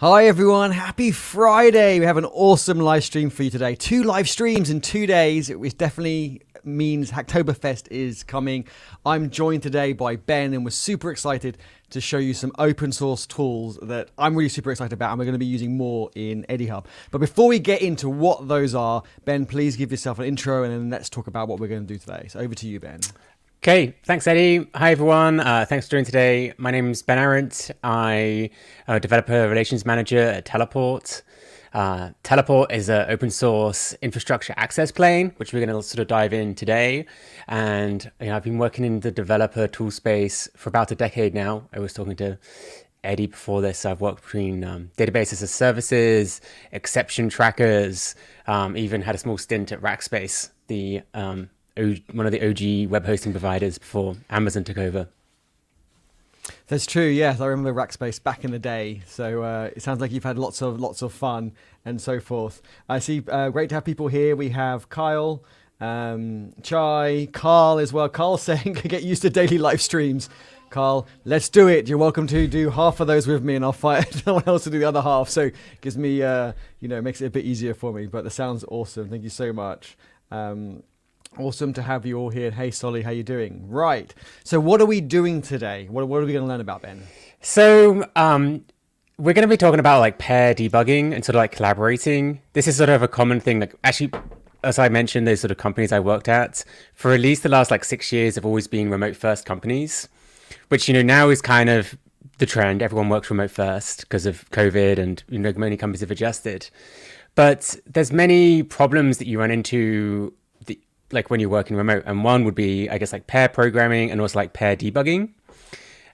Hi everyone, happy Friday. We have an awesome live stream for you today. 2 live streams in 2 days, which definitely means Hacktoberfest is coming. I'm joined today by Ben and we're super excited to show you some open source tools that I'm really super excited about and we're going to be using more in EdiHub. But before we get into what those are, Ben, please give yourself an intro and then let's talk about what we're going to do today. So over to you, Ben. Okay, thanks, Eddie. Hi, everyone. Thanks for joining today. My name is Ben Arent. I'm a developer relations manager at Teleport. Teleport is an open source infrastructure access plane, which we're going to sort of dive in today. And I've been working in the developer tool space for about a decade now. I was talking to Eddie before this. I've worked between databases as services, exception trackers, even had a small stint at Rackspace, one of the OG web hosting providers before Amazon took over. That's true. Yes, I remember Rackspace back in the day. So it sounds like you've had lots of fun and so forth. I see. Great to have people here. We have Kyle, Chai, Carl as well. Carl saying, "Get used to daily live streams." Carl, let's do it. You're welcome to do half of those with me, and I'll find someone else to do the other half. So it gives me, makes it a bit easier for me. But the sounds awesome. Thank you so much. Awesome to have you all here. Hey, Solly, how you doing? Right. So what are we doing today? What are we going to learn about, Ben? So we're going to be talking about like pair debugging and sort of like collaborating. This is sort of a common thing. Like actually, as I mentioned, those sort of companies I worked at for at least the last like 6 years have always been remote first companies, which, now is kind of the trend. Everyone works remote first because of COVID and, many companies have adjusted. But there's many problems that you run into like when you're working remote, and one would be, I guess, like pair programming and also like pair debugging.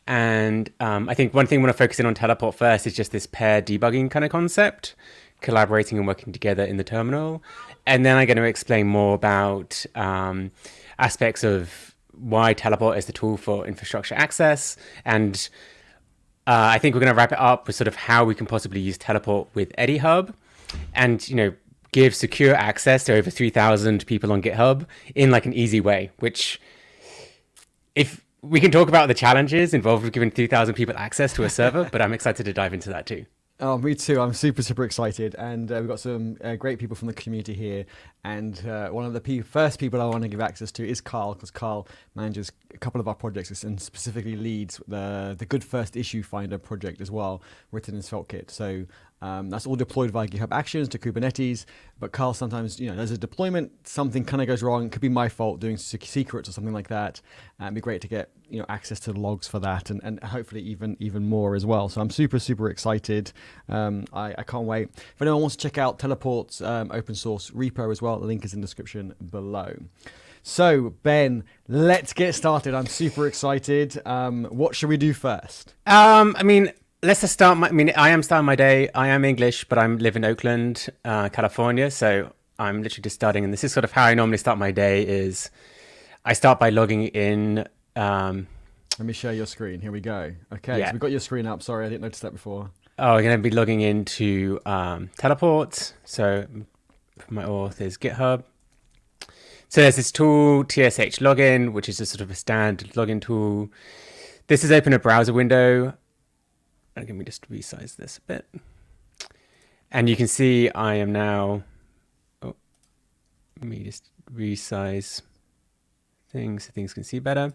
And I think one thing I want to focus in on Teleport first is just this pair debugging kind of concept, collaborating and working together in the terminal. And then I'm going to explain more about aspects of why Teleport is the tool for infrastructure access. And I think we're going to wrap it up with sort of how we can possibly use Teleport with EdiHub and, give secure access to over 3,000 people on GitHub in like an easy way, which if we can talk about the challenges involved with giving 3,000 people access to a server, but I'm excited to dive into that too. Oh, me too. I'm super excited. And we've got some great people from the community here. And one of the first people I want to give access to is Carl, because Carl manages a couple of our projects and specifically leads the Good First Issue Finder project as well, written in SvelteKit. So that's all deployed via GitHub Actions to Kubernetes. But Carl, sometimes, there's a deployment, something kind of goes wrong. It could be my fault doing secrets or something like that. It'd be great to get access to the logs for that and hopefully even more as well. So I'm super excited. I can't wait. If anyone wants to check out Teleport's open source repo as well, the link is in the description below. So Ben, let's get started. I'm super excited. What should we do first? Let's just start. I am starting my day. I am English, but I live in Oakland, California. So I'm literally just starting. And this is sort of how I normally start my day is I start by logging in. Let me share your screen. Here we go. Okay, So we've got your screen up. Sorry, I didn't notice that before. Oh, we're going to be logging into Teleport. So my auth is GitHub. So there's this tool, TSH login, which is a sort of a standard login tool. This is open a browser window. Let me just resize this a bit. And you can see I am now, let me just resize things so things can see better.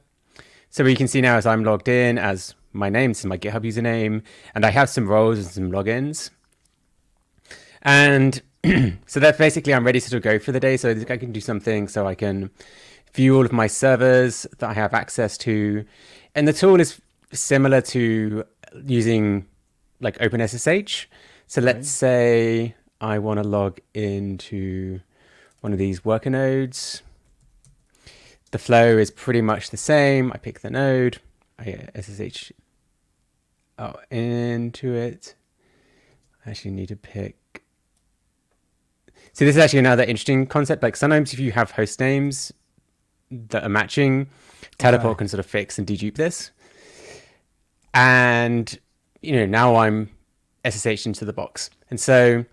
So what you can see now is I'm logged in as my name, this is my GitHub username, and I have some roles and some logins. And so that's basically I'm ready to sort of go for the day. So I can do something so I can view all of my servers that I have access to. And the tool is similar to using like OpenSSH. So let's say I want to log into one of these worker nodes. The flow is pretty much the same. I pick the node, I SSH into it. I actually need to pick. So this is actually another interesting concept. Like sometimes if you have host names that are matching, Teleport can sort of fix and dedupe this. And, now I'm SSH into the box. And so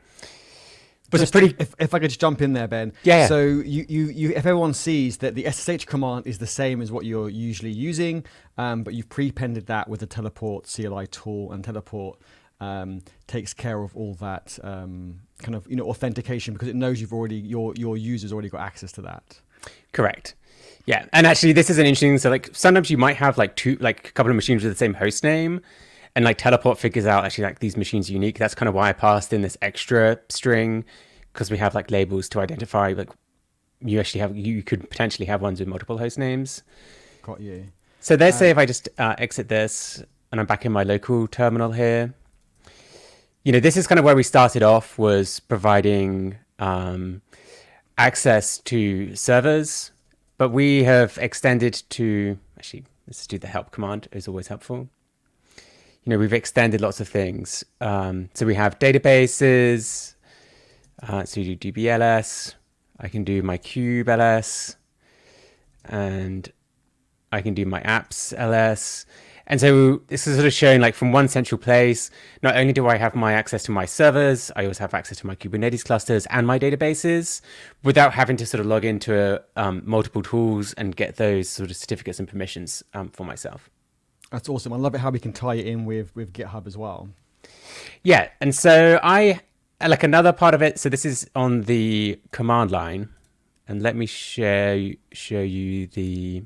if I could just jump in there, Ben. Yeah. So you if everyone sees that the SSH command is the same as what you're usually using, but you've prepended that with the Teleport CLI tool and Teleport takes care of all that kind of authentication, because it knows your user's already got access to that. Correct. Yeah, and actually, this is an interesting. So, like, sometimes you might have like a couple of machines with the same host name, and like Teleport figures out actually like these machines are unique. That's kind of why I passed in this extra string, because we have like labels to identify like you could potentially have ones with multiple host names. Got you. So let's say if I just exit this and I'm back in my local terminal here. This is kind of where we started off, was providing access to servers. But we have extended to, actually, let's do the help command, is always helpful. We've extended lots of things. So we have databases. So you do dbls. I can do my kubels. And I can do my apps ls. And so this is sort of showing like from one central place, not only do I have my access to my servers, I also have access to my Kubernetes clusters and my databases without having to sort of log into multiple tools and get those sort of certificates and permissions for myself. That's awesome. I love it how we can tie it in with GitHub as well. Yeah. And so I like another part of it. So this is on the command line, and let me show you the...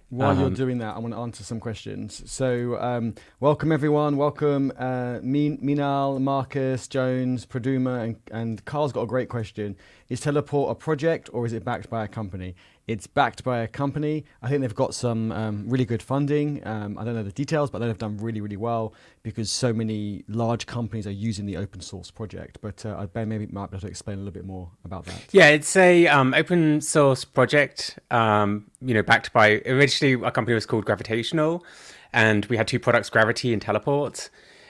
While you're doing that, I want to answer some questions. So welcome, everyone. Welcome, Minal, Marcus, Jones, Praduma, and Carl's got a great question. Is Teleport a project or is it backed by a company? It's backed by a company. I think they've got some really good funding. I don't know the details, but they've done really, really well because so many large companies are using the open source project. But Ben maybe might be able to explain a little bit more about that. Yeah, it's a open source project, backed by, originally our company was called Gravitational, and we had two products, Gravity and Teleport.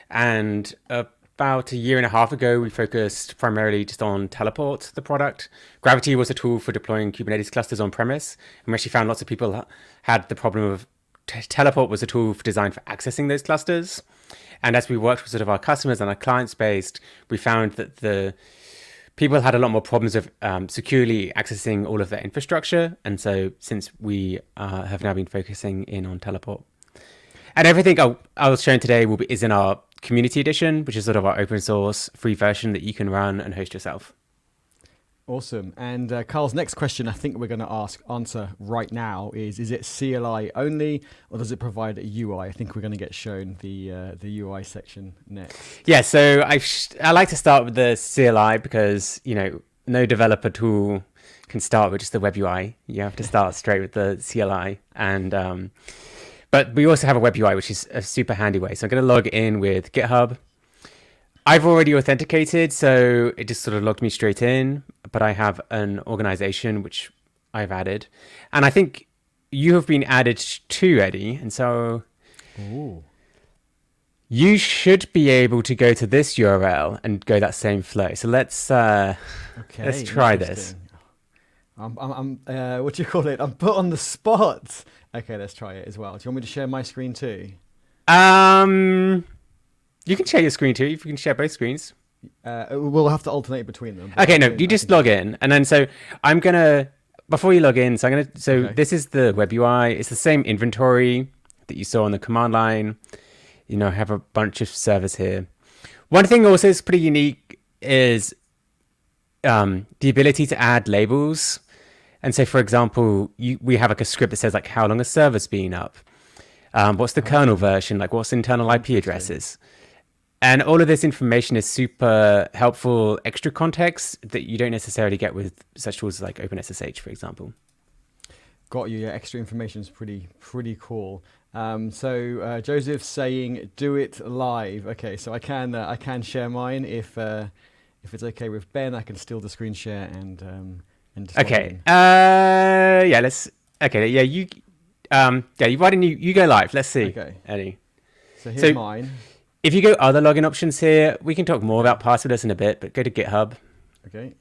And about a year and a half ago, we focused primarily just on Teleport, the product. Gravity was a tool for deploying Kubernetes clusters on premise. And we actually found lots of people had the problem of Teleport was a tool designed for accessing those clusters. And as we worked with sort of our customers and our clients based, we found that the people had a lot more problems of securely accessing all of their infrastructure. And so since we have now been focusing in on Teleport. And everything I was showing today is in our community edition, which is sort of our open source free version that you can run and host yourself. Awesome. And Carl's next question, I think we're going to answer right now is it CLI only, or does it provide a UI? I think we're going to get shown the UI section next. Yeah, so I like to start with the CLI because, no developer tool can start with just the web UI. You have to start straight with the CLI. And but we also have a web UI, which is a super handy way. So I'm going to log in with GitHub. I've already authenticated, so it just sort of logged me straight in. But I have an organization which I've added. And I think you have been added too, Eddie. And so you should be able to go to this URL and go that same flow. So let's try this. I'm what do you call it? I'm put on the spot. Okay, let's try it as well. Do you want me to share my screen too? You can share your screen too. If you can share both screens. We'll have to alternate between them. Okay, no, you just log in, and then so I'm gonna before you log in. This is the web UI. It's the same inventory that you saw on the command line. I have a bunch of servers here. One thing also is pretty unique is the ability to add labels. And so, for example, we have like a script that says like how long a server's been up, what's the kernel version, like what's internal IP addresses. And all of this information is super helpful extra context that you don't necessarily get with such tools like OpenSSH, for example. Got you. Yeah, extra information is pretty cool. So Joseph's saying, "Do it live." Okay, so I can share mine if it's okay with Ben. I can steal the screen share and just okay. Yeah. Let's. Okay. Yeah. You. Why don't you go live? Let's see. Okay. Eddie. So here's mine. If you go other login options here, we can talk more about passwordless in a bit, but go to GitHub. Okay.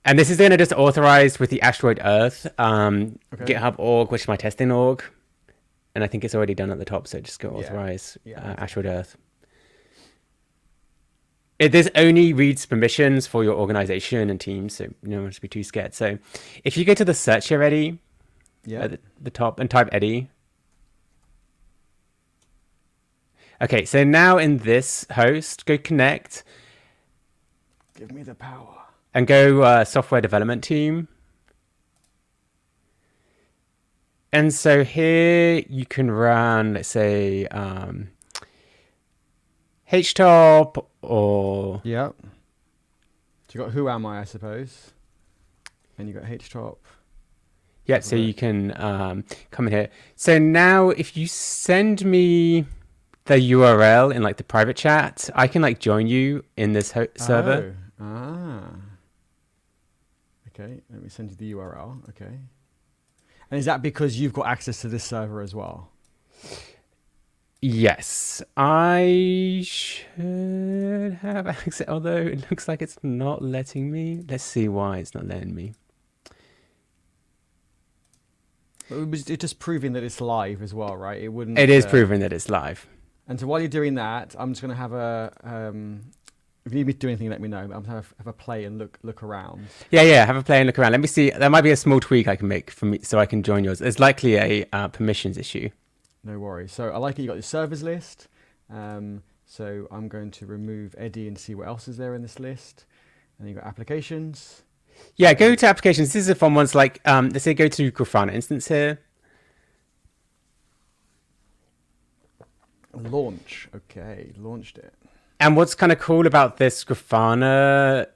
And this is going to just authorize with the asteroid Earth, GitHub org, which is my testing org. And I think it's already done at the top, so just go authorize asteroid Earth. This only reads permissions for your organization and teams, so no one should be too scared. So if you go to the search here, Eddie, at the top, and type Eddie, Okay, so now in this host, go connect Give me the power. and go software development team. And so here you can run, let's say, htop or... Yep. So you got who am I suppose. And you got htop. Yeah, so you can come in here. So now if you send me the URL in like the private chat, I can like join you in this server. Oh. Ah. Okay, let me send you the URL. Okay. And is that because you've got access to this server as well? Yes, I should have access, although it looks like it's not letting me. Let's see why it's not letting me. It's just proving that it's live as well, right? It wouldn't. It is proving that it's live. And so while you're doing that, I'm just going to have a. If you need me to do anything, let me know. But I'm going to have a play and look around. Yeah, have a play and look around. Let me see. There might be a small tweak I can make for me so I can join yours. There's likely a permissions issue. No worries. So I like it. You got your servers list. So I'm going to remove Eddie and see what else is there in this list. And you got applications. Yeah, go to applications. This is a fun one. Like, let's say go to Grafana instance here. Launch. Okay, launched it. And what's kind of cool about this Grafana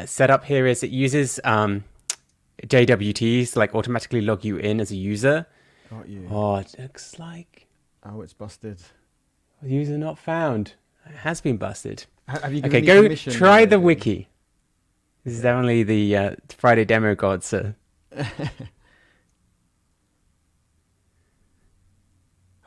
setup here is it uses JWTs to like automatically log you in as a user. Got you. Oh, it looks like... Oh, it's busted. User not found. It has been busted. Have you given Okay, me go permission try then, the Eddie? wiki. This is definitely the Friday demo gods. I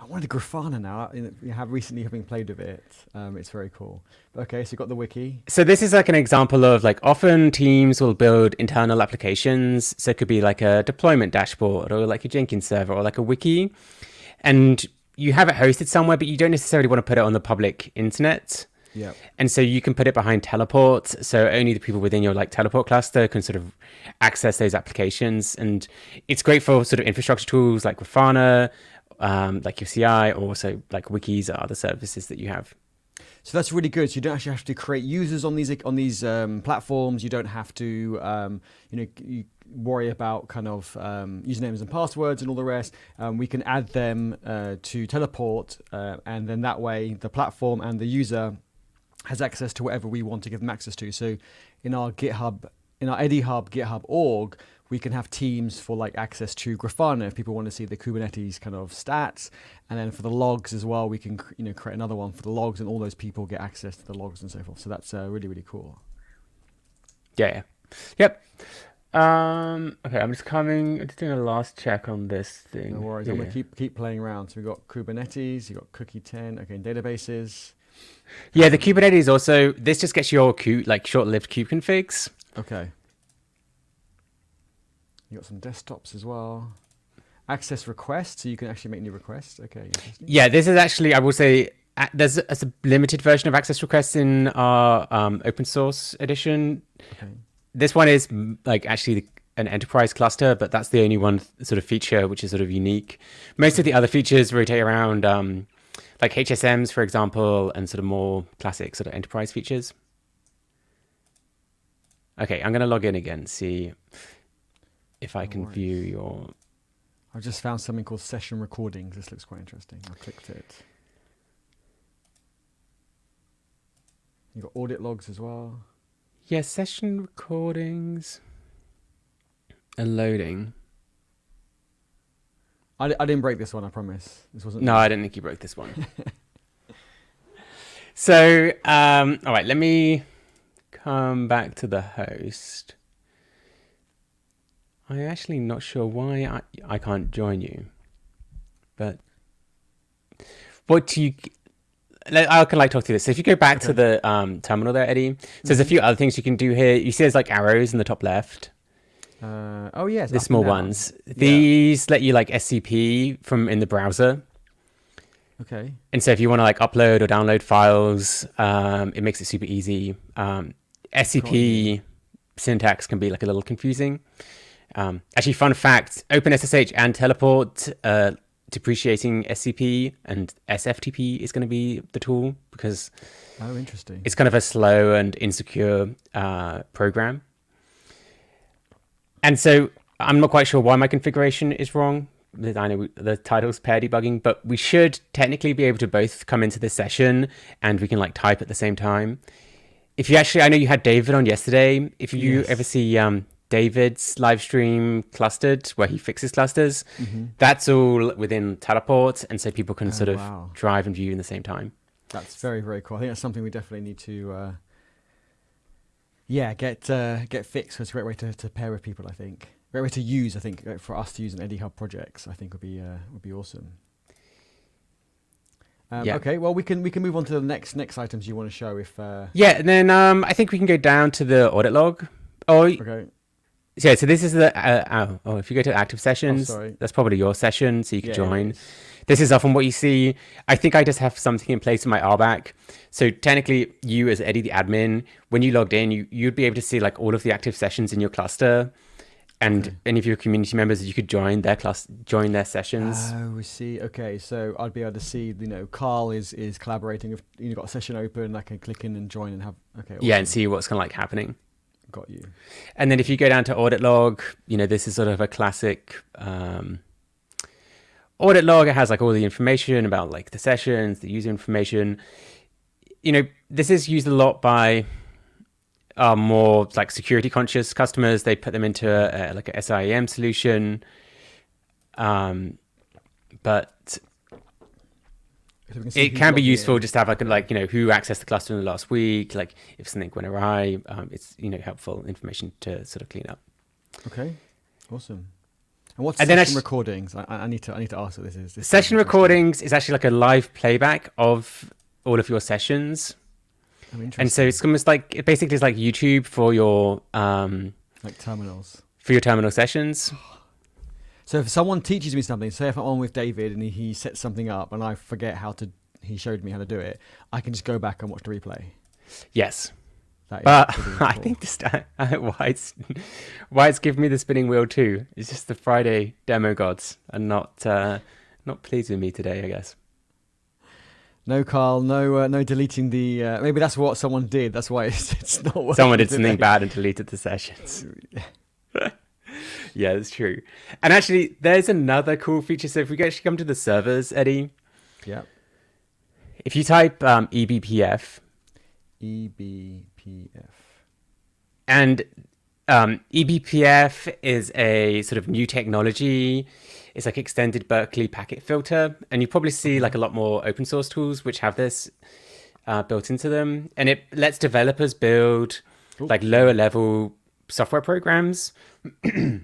wanted Grafana now. We have recently having played with it. It's very cool. Okay, so you got the wiki. So this is like an example of like often teams will build internal applications. So it could be like a deployment dashboard or like a Jenkins server or like a wiki. And you have it hosted somewhere, but you don't necessarily want to put it on the public internet. Yeah. And so you can put it behind teleports. So only the people within your like teleport cluster can sort of access those applications. And it's great for sort of infrastructure tools like Grafana, like your CI, or also like wikis or other services that you have. So that's really good. So you don't actually have to create users on these platforms. You don't have to you worry about kind of usernames and passwords and all the rest. We can add them to teleport, and then that way the platform and the user has access to whatever we want to give them access to. So in our GitHub, in our Eddie Hub, GitHub org, we can have teams for like access to Grafana if people want to see the Kubernetes kind of stats, and then for the logs as well, we can create another one for the logs, and all those people get access to the logs and so forth. So that's really, really cool. Yeah. Yep. Okay, I'm just doing a last check on this thing. No worries. I'm gonna keep playing around. So we've got Kubernetes, you've got cookie 10, okay, and databases. Yeah, the Kubernetes also, this just gets your short-lived kube configs. Okay. You got some desktops as well. Access requests, so you can actually make new requests. Okay. Yeah, this is actually, I will say, there's a limited version of access requests in our open source edition. Okay. This one is like actually an enterprise cluster, but that's the only one sort of feature which is sort of unique. Most of the other features rotate around like HSMs, for example, and sort of more classic sort of enterprise features. Okay, I'm going to log in again, see if I can view your... I've just found something called session recordings. This looks quite interesting. I clicked it. You got audit logs as well. Yeah, session recordings are loading. I didn't break this one, I promise. This wasn't. No, I don't think you broke this one. So, all right, let me come back to the host. I'm actually not sure why I can't join you, but what do you... I can like talk through this. So if you go back to the terminal there, Eddie, so there's a few other things you can do here. You see there's like arrows in the top left. Oh yes, the small ones. These let you like SCP from in the browser. Okay. And so if you want to like upload or download files, it makes it super easy. SCP syntax can be like a little confusing. Actually, fun fact, OpenSSH and Teleport depreciating SCP, and SFTP is going to be the tool because interesting. it's kind of a slow and insecure program. And so I'm not quite sure why my configuration is wrong. I know the title's pair debugging, but we should technically be able to both come into this session and we can like type at the same time. If you actually, I know you had David on yesterday. If you ever see David's live stream clustered where he fixes clusters, that's all within Teleport. And so people can sort of drive and view in the same time. That's very, very cool. I think that's something we definitely need to, get fixed. It's a great way to pair with people, I think. Great way to use, I think, for us to use in Eddie Hub projects, I think would be awesome. Okay, well, we can move on to the next items you want to show. If and then I think we can go down to the audit log. Okay. Yeah, so this is the if you go to active sessions, sorry. that's probably your session, so you can join. This is often what you see. I think I just have something in place in my RBAC. So technically, you as Eddie, the admin, when you logged in, you'd be able to see like all of the active sessions in your cluster. And any of your community members, you could join their their sessions. Oh, we see. Okay, so I'd be able to see, Carl is collaborating. If got a session open, I can click in and join and have. Okay. Awesome. Yeah, and see what's kind of like happening. Got you. And then if you go down to audit log, this is sort of a classic audit log. It has like all the information about like the sessions, the user information. This is used a lot by more like security conscious customers. They put them into like a SIEM solution, but it can be useful just to have who accessed the cluster in the last week, like if something went awry. It's helpful information to sort of clean up. Okay, awesome. And what's session recordings? I need to ask what this is. Session recordings is actually like a live playback of all of your sessions. And so it's almost like it basically is like YouTube for your like terminals for your terminal sessions. So if someone teaches me something, say if I'm on with David and he sets something up and I forget he showed me how to do it, I can just go back and watch the replay. Yes, but I think why it's giving me the spinning wheel too. It's just the Friday demo gods are not pleased with me today, I guess. No, Carl. No deleting the. Maybe that's what someone did. That's why it's not working. Someone did something bad and deleted the sessions. Yeah, that's true. And actually, there's another cool feature. So if we actually come to the servers, Eddie. Yeah. If you type eBPF. And eBPF is a sort of new technology. It's like extended Berkeley packet filter, and you probably see like a lot more open source tools which have this built into them, and it lets developers build like lower level software programs.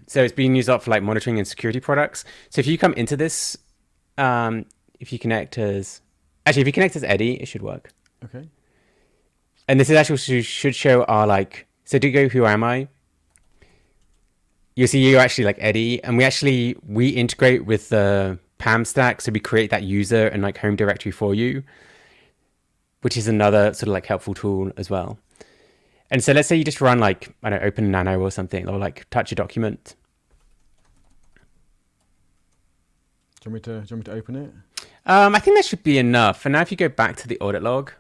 So it's being used a lot for like monitoring and security products. So if you come into this, if you connect as Eddie, it should work. Okay. And this is actually should show our like. So do you go, who am I? You see you're actually like Eddie, and we integrate with the PAM stack, so we create that user and like home directory for you, which is another sort of like helpful tool as well. And so let's say you just run like, I don't know, open nano or something, or like touch a document. Do you want me to open it? I think that should be enough. And now if you go back to the audit log.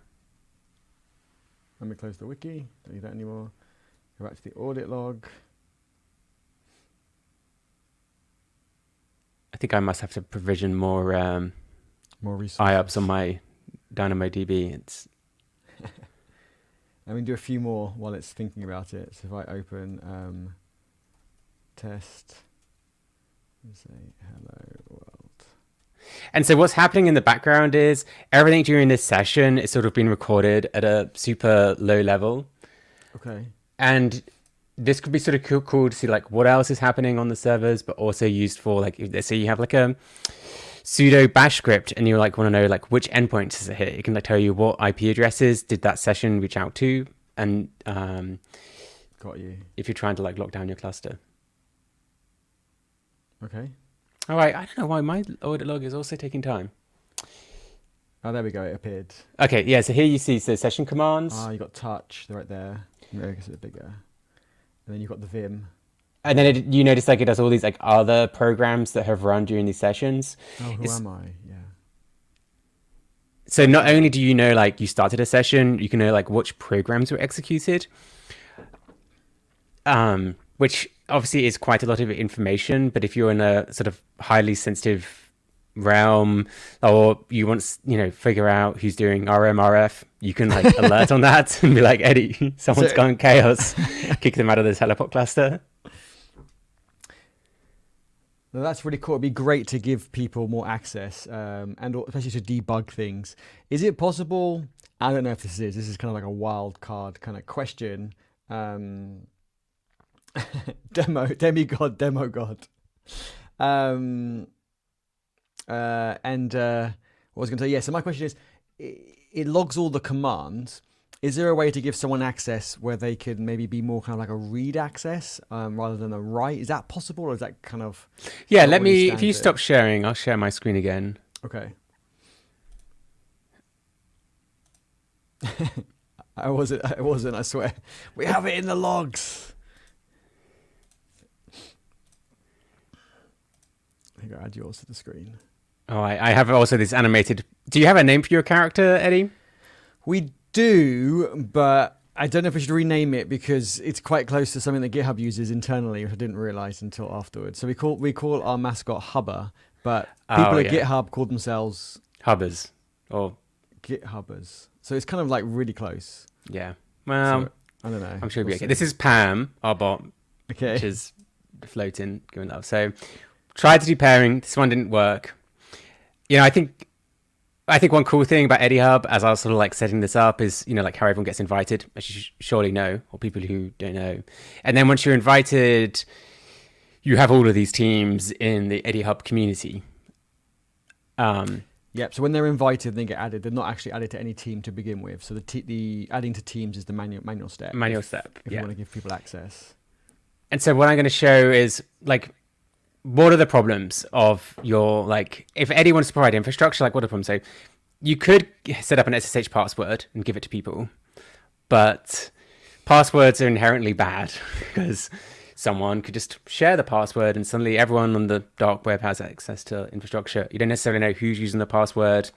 Let me close the wiki. Don't need that anymore. Go back to the audit log. I think I must have to provision more resources. IOPS on my DynamoDB. It's I'm going to do a few more while it's thinking about it. So if I open test and say hello world. And so what's happening in the background is everything during this session is sort of being recorded at a super low level. Okay. And this could be sort of cool to see like what else is happening on the servers, but also used for like, let's say you have like a sudo bash script and you like want to know like which endpoints does it hit. It can like tell you what IP addresses did that session reach out to, and got you. If you're trying to like lock down your cluster. Okay. All right. I don't know why my audit log is also taking time. Oh, there we go. It appeared. Okay. Yeah. So here you see session commands. You got touch. They're right there. Make it a bit bigger. And then you've got the Vim. And then you notice like it does all these like other programs that have run during these sessions. Oh, who It's am I? Yeah. so not only do you know like you started a session, you can know like which programs were executed, which obviously is quite a lot of information. But if you're in a sort of highly sensitive realm, or you want figure out who's doing RMRF, you can like alert on that and be like, Eddie, someone's gone chaos, kick them out of the teleport cluster. No, that's really cool. It'd be great to give people more access, and especially to debug things. Is it possible? I don't know if this is kind of like a wild card kind of question. Demigod, demo god. And what I was going to say, yeah. So my question is, it logs all the commands. Is there a way to give someone access where they could maybe be more kind of like a read access rather than a write? Is that possible, or is that kind of? Yeah, let me. If you stop sharing, I'll share my screen again. Okay. I wasn't. I swear. We have it in the logs. I think I add yours to the screen. Oh, I have also this animated. Do you have a name for your character, Eddie? We do, but I don't know if we should rename it because it's quite close to something that GitHub uses internally, which I didn't realize until afterwards. So we call our mascot Hubber, but people at GitHub call themselves Hubbers or GitHubbers. So it's kind of like really close. Yeah. Well, so, I don't know. I'm sure it'll be okay. This is Pam, our bot, okay, which is floating, going love. So tried to do pairing. This one didn't work. I think one cool thing about Eddie Hub, as I was sort of like setting this up, is like how everyone gets invited, as you surely know, or people who don't know. And then once you're invited, you have all of these teams in the Eddie Hub community. Yep. So when they're invited, and they get added. They're not actually added to any team to begin with. So the adding to teams is the manual step. If you want to give people access. And so what I'm going to show is like, what are the problems of your, like, if Eddie wants to provide infrastructure, like what are the problems? So you could set up an SSH password and give it to people, but passwords are inherently bad because someone could just share the password and suddenly everyone on the dark web has access to infrastructure. You don't necessarily know who's using the password.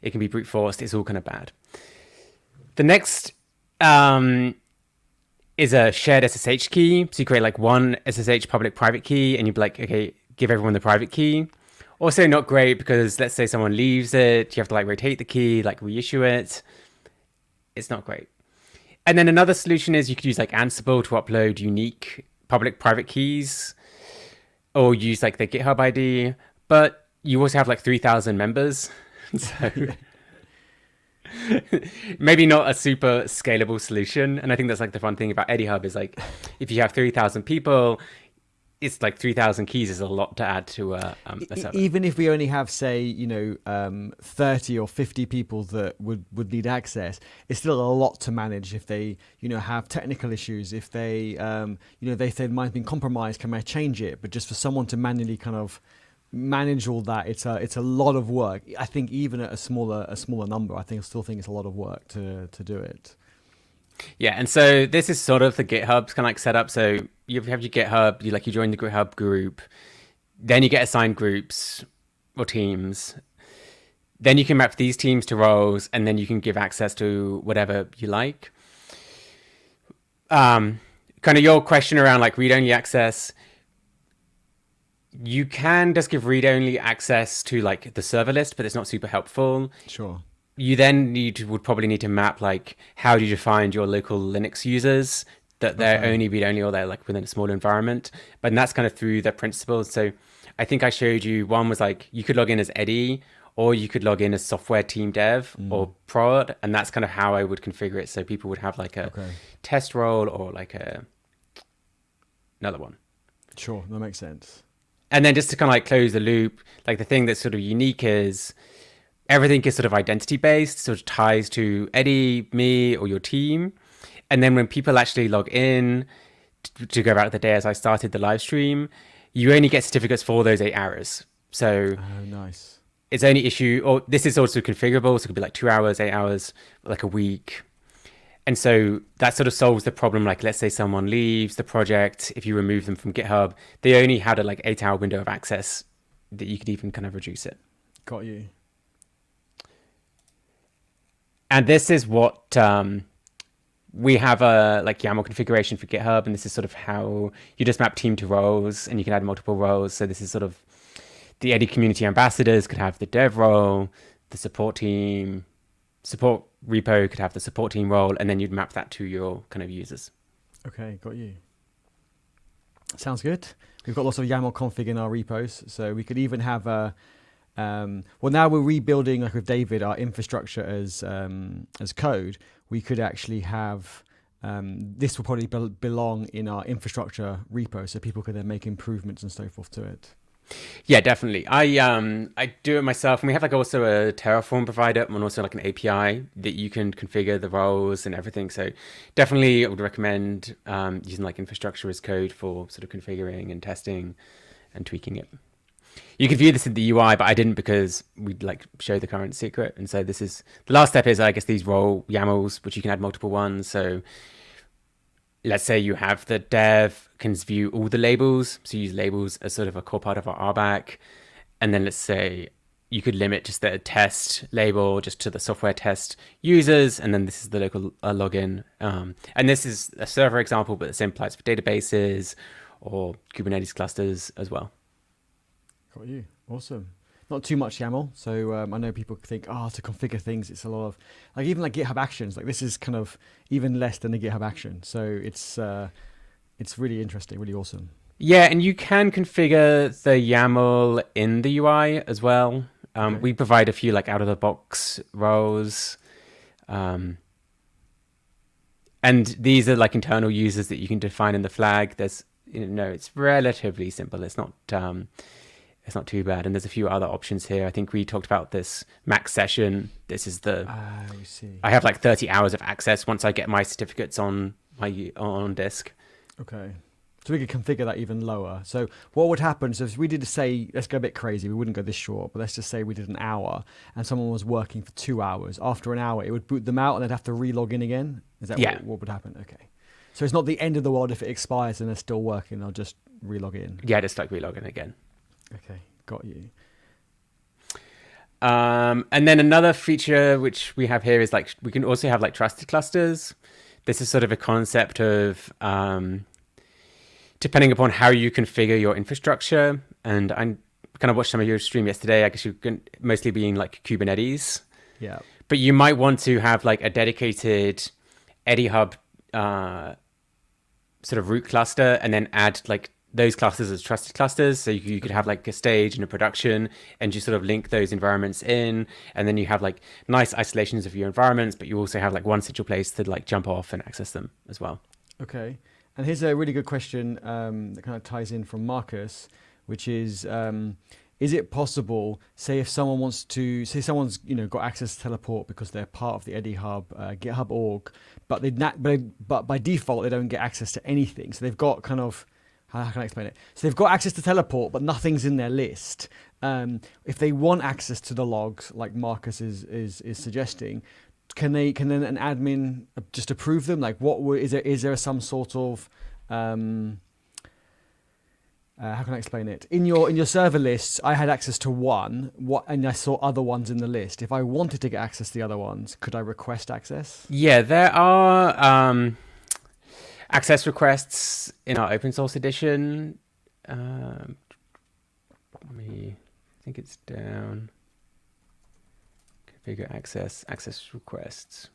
It can be brute forced. It's all kind of bad. The next is a shared SSH key. So you create like one SSH public private key and you'd be like, okay, give everyone the private key. Also not great because let's say someone leaves it, you have to like rotate the key, like reissue it. It's not great. And then another solution is you could use like Ansible to upload unique public private keys or use like the GitHub ID, but you also have like 3,000 members. So maybe not a super scalable solution. And I think that's like the fun thing about Eddie Hub is like, if you have 3,000 people, it's like 3,000 keys is a lot to add to a server. Even if we only have, say, 30 or 50 people that would need access, it's still a lot to manage if they, have technical issues. If they, they say mine's been compromised, can I change it? But just for someone to manually kind of manage all that, it's a lot of work. I think even at a smaller number, I still think it's a lot of work to do it. Yeah, and so this is sort of the GitHub's kind of like setup. So you have your GitHub, you join the GitHub group, then you get assigned groups or teams. Then you can map these teams to roles, and then you can give access to whatever you like. Kind of your question around like read-only access. You can just give read-only access to like the server list, but it's not super helpful. Sure. You then would probably need to map like how do you define your local Linux users that they're only read-only or they're like within a small environment. But that's kind of through the principles. So I think I showed you one was like you could log in as Eddie or you could log in as software team dev or prod, and that's kind of how I would configure it. So people would have like a test role or like another one. Sure, that makes sense. And then just to kind of like close the loop, like the thing that's sort of unique is everything is sort of identity based, sort of ties to Eddie, me, or your team. And then when people actually log in to go about the day as I started the live stream, you only get certificates for those 8 hours. So nice. It's only this is also configurable. So it could be like 2 hours, 8 hours, like a week. And so that sort of solves the problem. Like, let's say someone leaves the project. If you remove them from GitHub, they only had a like 8-hour window of access that you could even kind of reduce it. Got you. And this is what we have a like YAML configuration for GitHub. And this is sort of how you just map team to roles, and you can add multiple roles. So this is sort of the Eddie community ambassadors could have the dev role, the support team, support repo could have the support team role, and then you'd map that to your kind of users. Okay, got you. Sounds good. We've got lots of YAML config in our repos, so we could even have a. Well, now we're rebuilding, like with David, our infrastructure as code. We could actually have this will probably belong in our infrastructure repo, so people could then make improvements and so forth to it. Yeah, definitely. I do it myself, and we have like also a Terraform provider and also like an API that you can configure the roles and everything. So definitely I would recommend using like infrastructure as code for sort of configuring and testing and tweaking it. You can view this in the UI, but I didn't because we'd like show the current secret. And so this is the last step is, I guess, these role YAMLs, which you can add multiple ones. So let's say you have the dev can view all the labels. So use labels as sort of a core part of our RBAC. And then let's say you could limit just the test label just to the software test users. And then this is the local login. And this is a server example, but the same applies for databases or Kubernetes clusters as well. Got you. Awesome. Not too much YAML. So I know people think, to configure things, it's a lot of, like even like GitHub Actions. Like this is kind of even less than a GitHub Action. So it's really interesting, really awesome. Yeah, and you can configure the YAML in the UI as well. Okay. We provide a few like out of the box roles. And these are like internal users that you can define in the flag. There's, it's relatively simple. It's not too bad. And there's a few other options here. I think we talked about this max session. This is I have like 30 hours of access once I get my certificates on disk. Okay. So we could configure that even lower. So what would happen, so if we did let's go a bit crazy, we wouldn't go this short, but let's just say we did an hour and someone was working for 2 hours. After an hour, it would boot them out and they'd have to re-log in again? Is that what would happen? Okay. So it's not the end of the world if it expires and they're still working, they'll just re-log in? Yeah, just like re-log in again. Okay, got you. And then another feature which we have here is like we can also have like trusted clusters. This is sort of a concept of depending upon how you configure your infrastructure. And I kind of watched some of your stream yesterday. I guess you can mostly being like Kubernetes. Yeah. But you might want to have like a dedicated Eddie Hub sort of root cluster, and then add like those clusters as trusted clusters. So you could have like a stage and a production, and you sort of link those environments in, and then you have like nice isolations of your environments, but you also have like one central place to like jump off and access them as well. Okay. And here's a really good question that kind of ties in from Marcus, which is it possible, say if someone wants to, say someone's got access to Teleport because they're part of the Eddie Hub GitHub org, but but by default they don't get access to anything. So they've got kind of, how can I explain it? So they've got access to Teleport, but nothing's in their list. If they want access to the logs, like Marcus is suggesting, can then an admin just approve them? Like, is there some sort of how can I explain it? In your server lists, I had access to one, and I saw other ones in the list. If I wanted to get access to the other ones, could I request access? Yeah, there are access requests in our open source edition. I think it's down. Configure access requests.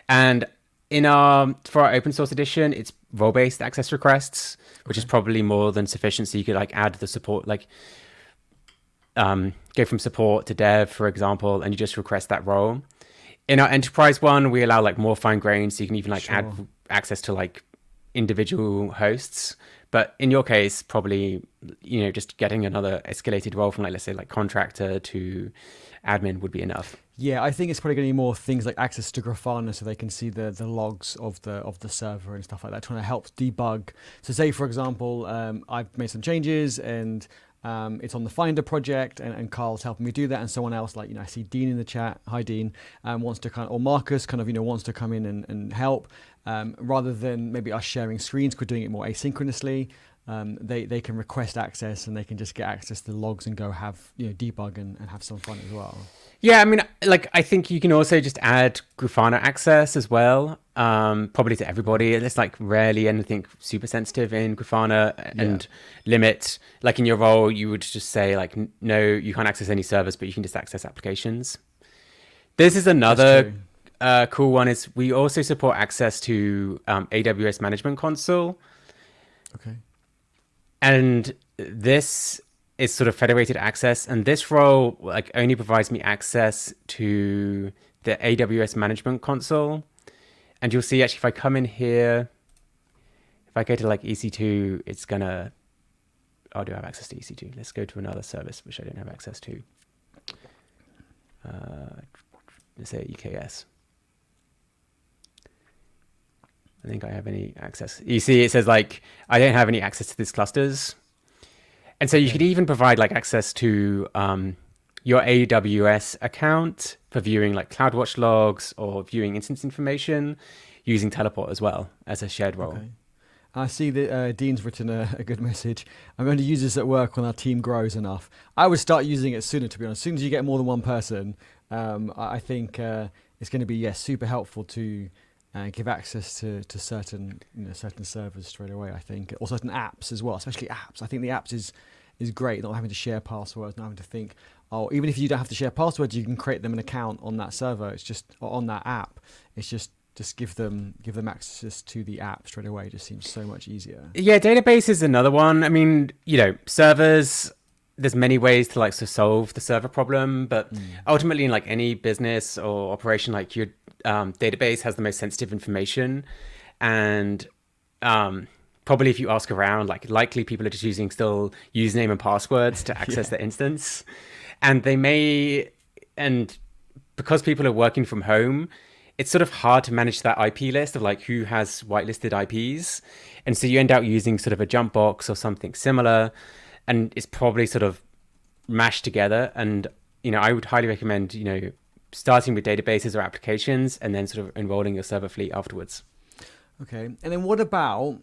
And for our open source edition, it's role-based access requests, which is probably more than sufficient. So you could like add the support, like go from support to dev, for example, and you just request that role. In our enterprise one, we allow like more fine grained, so you can even like add access to like individual hosts. But in your case, probably, just getting another escalated role from like, let's say like contractor to admin would be enough. Yeah, I think it's probably going to be more things like access to Grafana, so they can see the logs of the server and stuff like that, trying to help debug. So say, for example, I've made some changes and It's on the Finder project, and Carl's helping me do that. And someone else, like, I see Dean in the chat. Hi, Dean. Wants to or Marcus wants to come in and help. Rather than maybe us sharing screens, we're doing it more asynchronously. They can request access, and they can just get access to the logs and go have debug and have some fun as well. Yeah, I mean, I think you can also just add Grafana access as well, probably to everybody. There's rarely anything super sensitive in Grafana, and limit, in your role, you would just say no, you can't access any servers, but you can just access applications. This is another cool one, is we also support access to AWS Management Console. Okay. And this is sort of federated access, and this role only provides me access to the AWS Management Console. And you'll see, actually, if I come in here, if I go to EC2, it's gonna, oh, do I have access to EC2? Let's go to another service which I don't have access to. Let's say EKS. I think I have any access. You see, it says I don't have any access to these clusters. And so you could even provide access to your AWS account for viewing CloudWatch logs or viewing instance information using Teleport as well as a shared role. Okay. I see that Dean's written a good message. I'm going to use this at work when our team grows enough. I would start using it sooner, to be honest. As soon as you get more than one person, I think it's going to be super helpful to give access to certain servers straight away, I think, or certain apps as well, especially apps. I think the apps is great, not having to share passwords, not having to think, even if you don't have to share passwords, you can create them an account on that server. It's just, or on that app. It's just give them access to the app straight away. It just seems so much easier. Yeah, database is another one. I mean, servers, there's many ways to solve the server problem, but ultimately in any business or operation, your database has the most sensitive information, and probably if you ask around, likely people are just using still username and passwords to access the instance, and because people are working from home, it's sort of hard to manage that IP list of who has whitelisted IPs, and so you end up using sort of a jump box or something similar, and it's probably sort of mashed together. And I would highly recommend starting with databases or applications, and then sort of enrolling your server fleet afterwards. Okay. And then what about,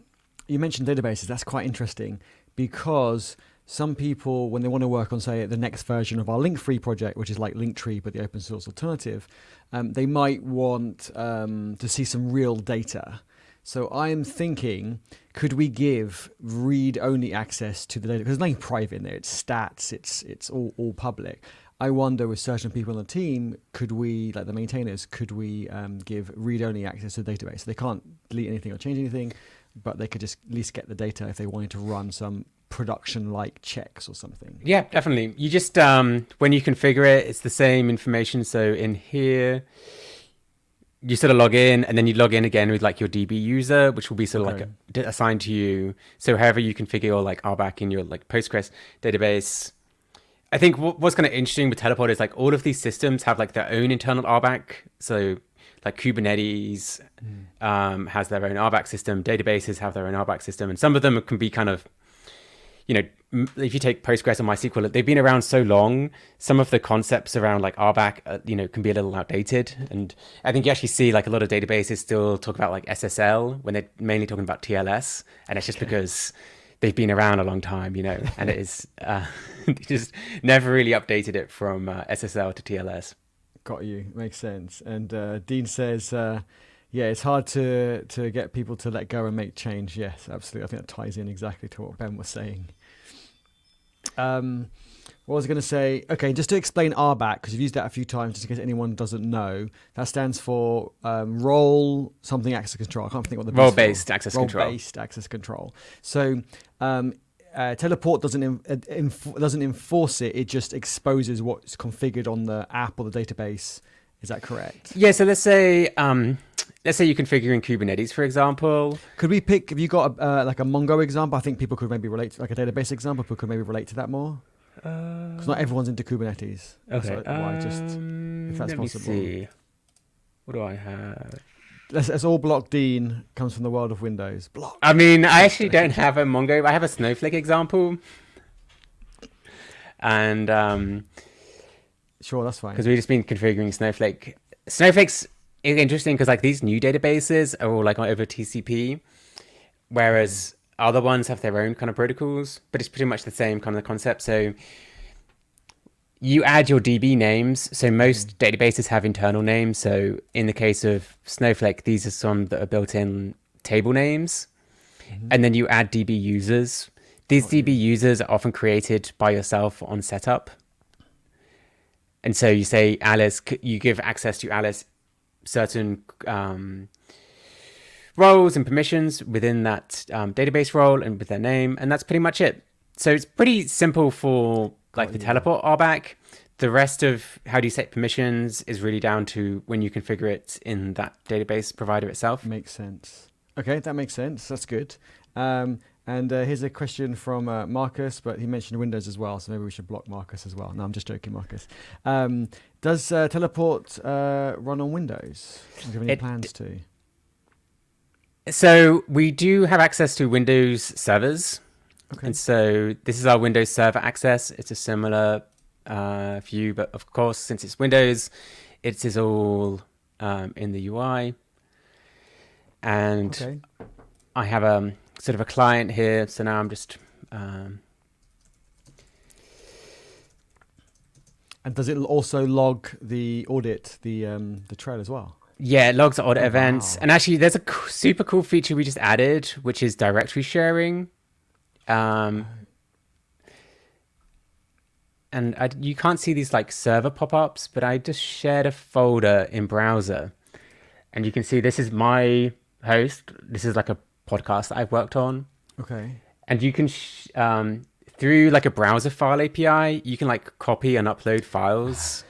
you mentioned databases, that's quite interesting, because some people, when they want to work on, say, the next version of our link-free project, which is like Linktree, but the open source alternative, they might want to see some real data. So I'm thinking, could we give read-only access to the data? Because there's nothing private in there. It's stats. It's all public. I wonder, with certain people on the team, could we, the maintainers, could we give read-only access to the database? So they can't delete anything or change anything, but they could just at least get the data if they wanted to run some production-like checks or something. Yeah, definitely. You just, when you configure it, it's the same information. So in here, you sort of log in, and then you log in again with your DB user, which will be sort of assigned to you. So however you configure your RBAC in your Postgres database. I think what's kind of interesting with Teleport is all of these systems have their own internal RBAC. So Kubernetes has their own RBAC system, databases have their own RBAC system, and some of them can be kind of, if you take Postgres or MySQL, they've been around so long, some of the concepts around RBAC, can be a little outdated. And I think you actually see a lot of databases still talk about SSL when they're mainly talking about TLS, and it's just because they've been around a long time, and it is just never really updated it from SSL to TLS. Got you. Makes sense. And Dean says, it's hard to get people to let go and make change. Yes, absolutely. I think that ties in exactly to what Ben was saying. What was I going to say? Okay, just to explain RBAC, because you've used that a few times, just in case anyone doesn't know, that stands for role something access control. I can't think what the role-based access control. Role-based access control. So Teleport doesn't enforce it. It just exposes what's configured on the app or the database. Is that correct? Yeah. So let's say you're configuring Kubernetes, for example. Could we pick? Have you got a Mongo example? I think people could maybe relate to a database example. People could maybe relate to that more. Because not everyone's into Kubernetes. Okay. If that's possible. Let me see. What do I have? Let's all block Dean comes from the world of Windows. Block. I mean, I actually don't have a Mongo. I have a Snowflake example. And Sure, that's fine. because we've just been configuring Snowflake. Snowflake's is interesting because like these new databases are all like over TCP, whereas other ones have their own kind of protocols, but it's pretty much the same kind of concept. So you add your DB names. So most databases have internal names. So in the case of Snowflake, these are some that are built-in table names. And then you add DB users. These DB users are often created by yourself on setup. And so you say, Alice, you give access to Alice certain roles and permissions within that database role and with their name. And that's pretty much it. So it's pretty simple for like the teleport RBAC. The rest of how do you set permissions is really down to when you configure it in that database provider itself. Makes sense. Okay, that makes sense. That's good. And here's a question from Marcus, but he mentioned Windows as well, so maybe we should block Marcus as well. No, I'm just joking, Marcus. Does Teleport run on Windows? Do you have any plans to? So we do have access to Windows servers. Okay. And so this is our Windows Server access. It's a similar view, but of course, since it's Windows, it is all in the UI. And I have sort of a client here, so now I'm just... And does it also log the audit, the trail as well? Yeah, it logs audit events. And actually, there's a super cool feature we just added, which is directory sharing. And you can't see these like server pop-ups, but I just shared a folder in browser. And you can see this is my host. This is like a podcast that I've worked on. Okay. And you can, through like a browser file API, you can like copy and upload files.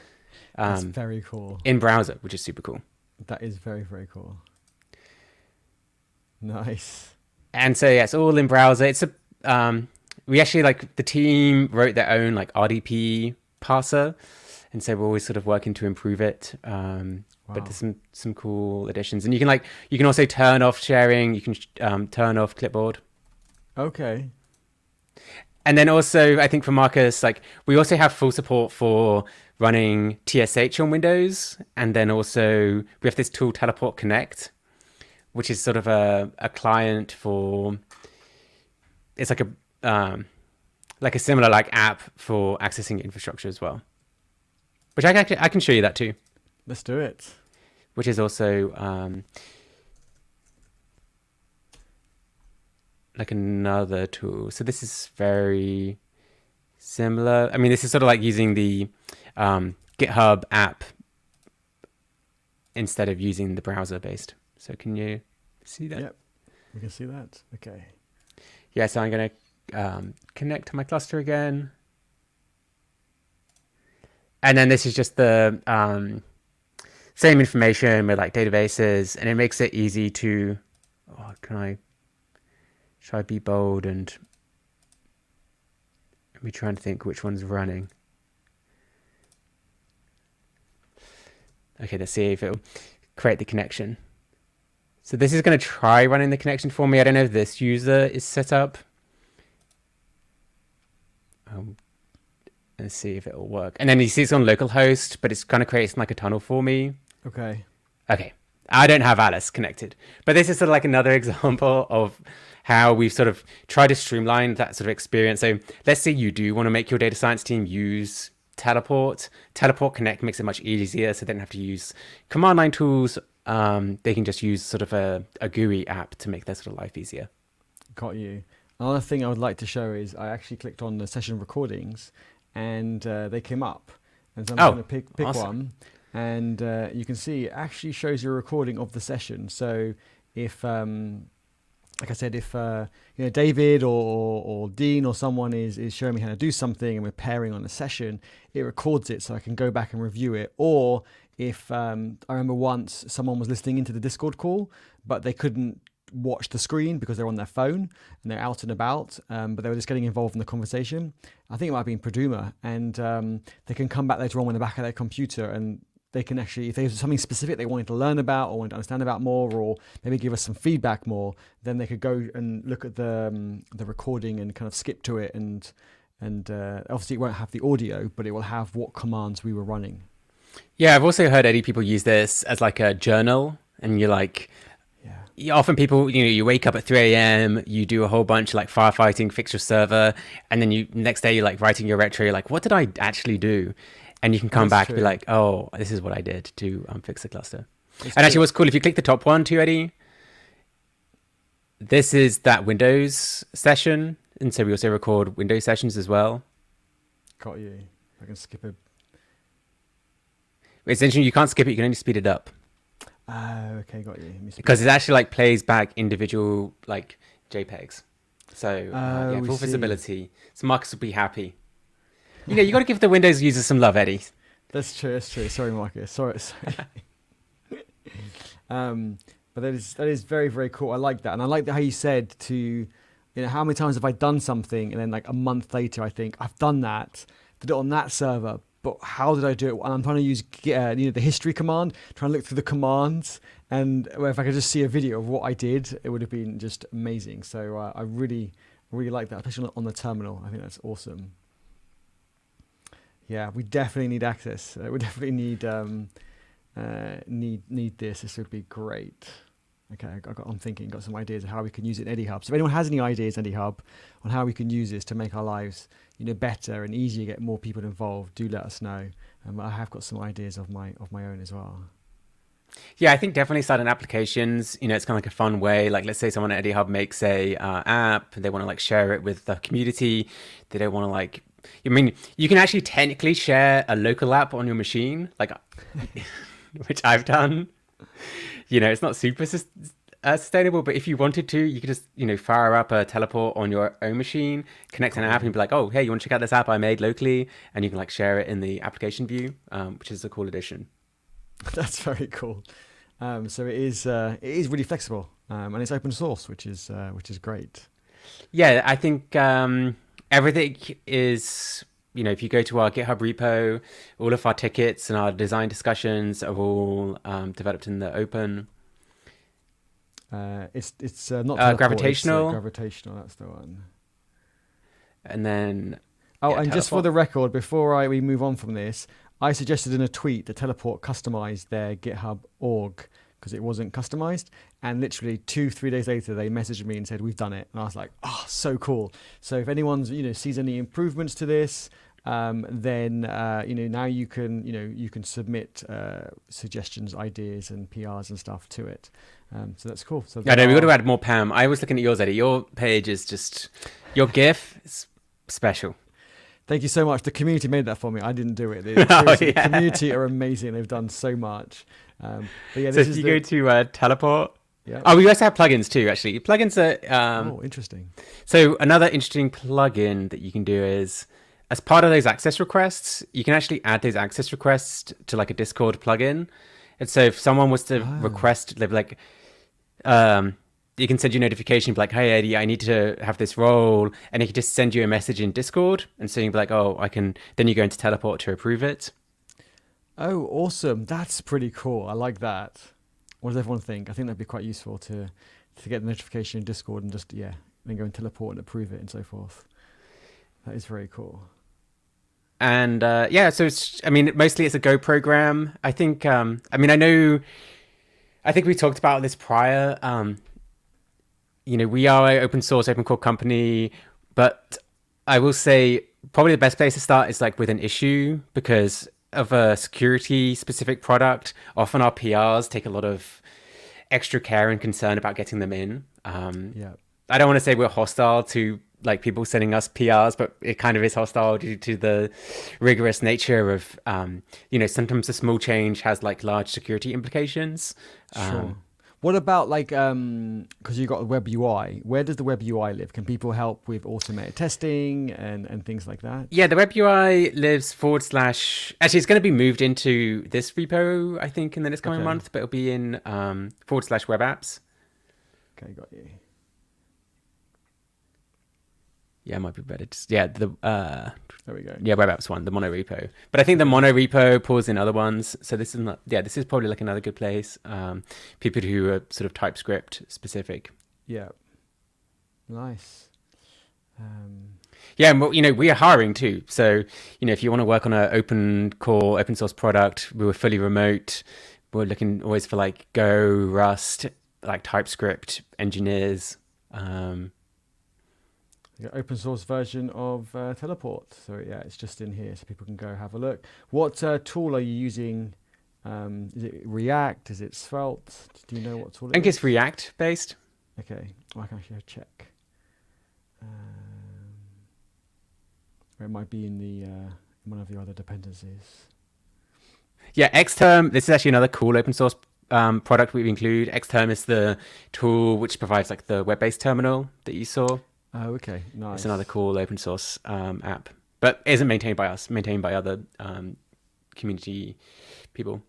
That's very cool. In browser, which is super cool. That is very, very cool. Nice. And so, yeah, it's all in browser. It's a, we actually like the team wrote their own like RDP parser. And so we're always sort of working to improve it. But there's some cool additions, and you can also turn off sharing. You can turn off clipboard. Okay. And then also, I think for Marcus, like we also have full support for running TSH on Windows, and then also we have this tool Teleport Connect, which is sort of a client for. It's like a similar like app for accessing infrastructure as well, which I can show you that too. Let's do it. Which is also like another tool. So this is very similar. I mean, this is sort of like using the GitHub app instead of using the browser-based. So can you see that? Yep, we can see that. Okay. Yeah, so I'm going to connect to my cluster again. And then this is just the... same information with like databases, and it makes it easy to, should I be bold and let me try and think which one's running. Okay, let's see if it'll create the connection. So this is going to try running the connection for me. I don't know if this user is set up. Let's see if it'll work. And then you see it's on localhost, but it's kind of creating like a tunnel for me. Okay. I don't have Alice connected, but this is sort of like another example of how we've sort of tried to streamline that sort of experience. So let's say you do want to make your data science team use Teleport. Teleport Connect makes it much easier, so they don't have to use command line tools. They can just use sort of a GUI app to make their sort of life easier. Got you. Another thing I would like to show is I actually clicked on the session recordings, and they came up. And so I'm going to pick awesome. one. And you can see it actually shows you a recording of the session. So if, like I said, if David or Dean or someone is showing me how to do something and we're pairing on a session, it records it so I can go back and review it. Or if I remember once someone was listening into the Discord call, but they couldn't watch the screen because they're on their phone and they're out and about, but they were just getting involved in the conversation. I think it might have been Produma, and they can come back later on in the back of their computer, and they can actually, if there's something specific they wanted to learn about or wanted to understand about more, or maybe give us some feedback more, then they could go and look at the recording and kind of skip to it and and obviously it won't have the audio, but it will have what commands we were running. Yeah, I've also heard Eddie people use this as like a journal, and you're like, often people, you wake up at 3 a.m., you do a whole bunch of like firefighting, fix your server, and then next day you're like writing your retro, you're like, what did I actually do? And you can come back and be like, oh, this is what I did to fix the cluster. Actually, what's cool, if you click the top one too, Eddie, this is that Windows session. And so we also record Windows sessions as well. Got you. I can skip it. It's interesting, you can't skip it, you can only speed it up. Okay, got you. Because it actually like plays back individual like JPEGs. So full visibility. So Marcus will be happy. You got to give the Windows users some love, Eddie. That's true. Sorry, Marcus. Sorry. But that is very, very cool. I like that. And I like how you said how many times have I done something and then like a month later I think I've done that, did it on that server, but how did I do it? And I'm trying to use the history command, trying to look through the commands, and if I could just see a video of what I did, it would have been just amazing. So I really, really like that, especially on the terminal. I think that's awesome. Yeah, we definitely need access. We definitely need this. This would be great. Okay, I'm thinking, got some ideas of how we can use it in Eddie Hub. So if anyone has any ideas, Eddie Hub, on how we can use this to make our lives, better and easier, get more people involved, do let us know. I have got some ideas of my own as well. Yeah, I think definitely starting applications. It's kind of like a fun way. Like, let's say someone at Eddie Hub makes a app, and they want to like share it with the community. They don't want to like. I mean, you can actually technically share a local app on your machine, like, which I've done. It's not super sustainable, but if you wanted to, you could just, fire up a teleport on your own machine, connect an app and be like, oh, hey, you want to check out this app I made locally? And you can like share it in the application view, which is a cool addition. That's very cool. So it is really flexible, and it's open source, which is great. Yeah, I think everything is, if you go to our GitHub repo, all of our tickets and our design discussions are all developed in the open. It's not gravitational. Gravitational, that's the one. And then just for the record, before we move on from this, I suggested in a tweet that Teleport customize their GitHub org because it wasn't customized, and literally 2-3 days later they messaged me and said we've done it, and I was like, oh, so cool. So if anyone's sees any improvements to this, then now you can submit suggestions, ideas, and PRs and stuff to it. So that's cool. So I know we got to add more Pam. I was looking at yours, Eddie. Your page is just your GIF is special. Thank you so much. The community made that for me. I didn't do it. The community are amazing. They've done so much. But yeah, so if you go to Teleport. Yeah. Oh, we also have plugins too, actually. Plugins are... interesting. So another interesting plugin that you can do is, as part of those access requests, you can actually add those access requests to like a Discord plugin. And so if someone was to request, like... you can send you a notification, be like, hey, Eddie, I need to have this role. And it can just send you a message in Discord. And so you can be like, oh, I can... Then you go into Teleport to approve it. Oh, awesome. That's pretty cool. I like that. What does everyone think? I think that'd be quite useful to get the notification in Discord and just, then go and Teleport and approve it and so forth. That is very cool. And so mostly it's a Go program. I think, I think we talked about this prior. We are an open source, open core company, but I will say probably the best place to start is like with an issue, because of a security specific product. Often our PRs take a lot of extra care and concern about getting them in. I don't want to say we're hostile to like people sending us PRs, but it kind of is hostile due to the rigorous nature of, sometimes a small change has like large security implications. Sure. What about like, because you've got a web UI, where does the web UI live? Can people help with automated testing and things like that? Yeah, the web UI lives / actually it's going to be moved into this repo, I think, in the next coming month, but it'll be in / web apps. Okay, got you. Yeah, it might be better. There we go. Yeah, web apps one, the mono repo. But I think the mono repo pulls in other ones. So this is not. Yeah, this is probably like another good place. People who are sort of TypeScript specific. Yeah. Nice. Yeah, and we are hiring too. So, if you want to work on an open core, open source product, we were fully remote. We're looking always for like Go, Rust, like TypeScript engineers. The open source version of Teleport. So yeah, it's just in here, so people can go have a look. What tool are you using? Is it React? Is it Svelte? Do you know what tool it is? I think it's React based. Okay, I can actually check. Or it might be in the one of the other dependencies. Yeah, Xterm. This is actually another cool open source product we include. Xterm is the tool which provides like the web-based terminal that you saw. Oh, okay, nice. It's another cool open source app, but isn't maintained by us. Maintained by other community people.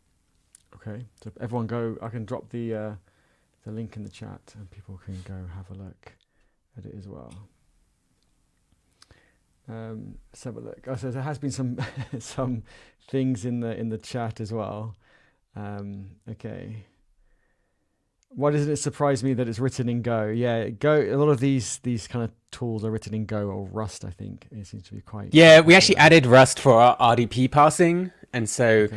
Okay, so everyone go. I can drop the link in the chat, and people can go have a look at it as well. Let's have a look. Oh, so there has been some some things in the chat as well. Okay. Why doesn't it surprise me that it's written in Go? Yeah, Go. A lot of these kind of tools are written in Go or Rust. I think it seems to be quite. Yeah, we actually added Rust for our RDP parsing, and so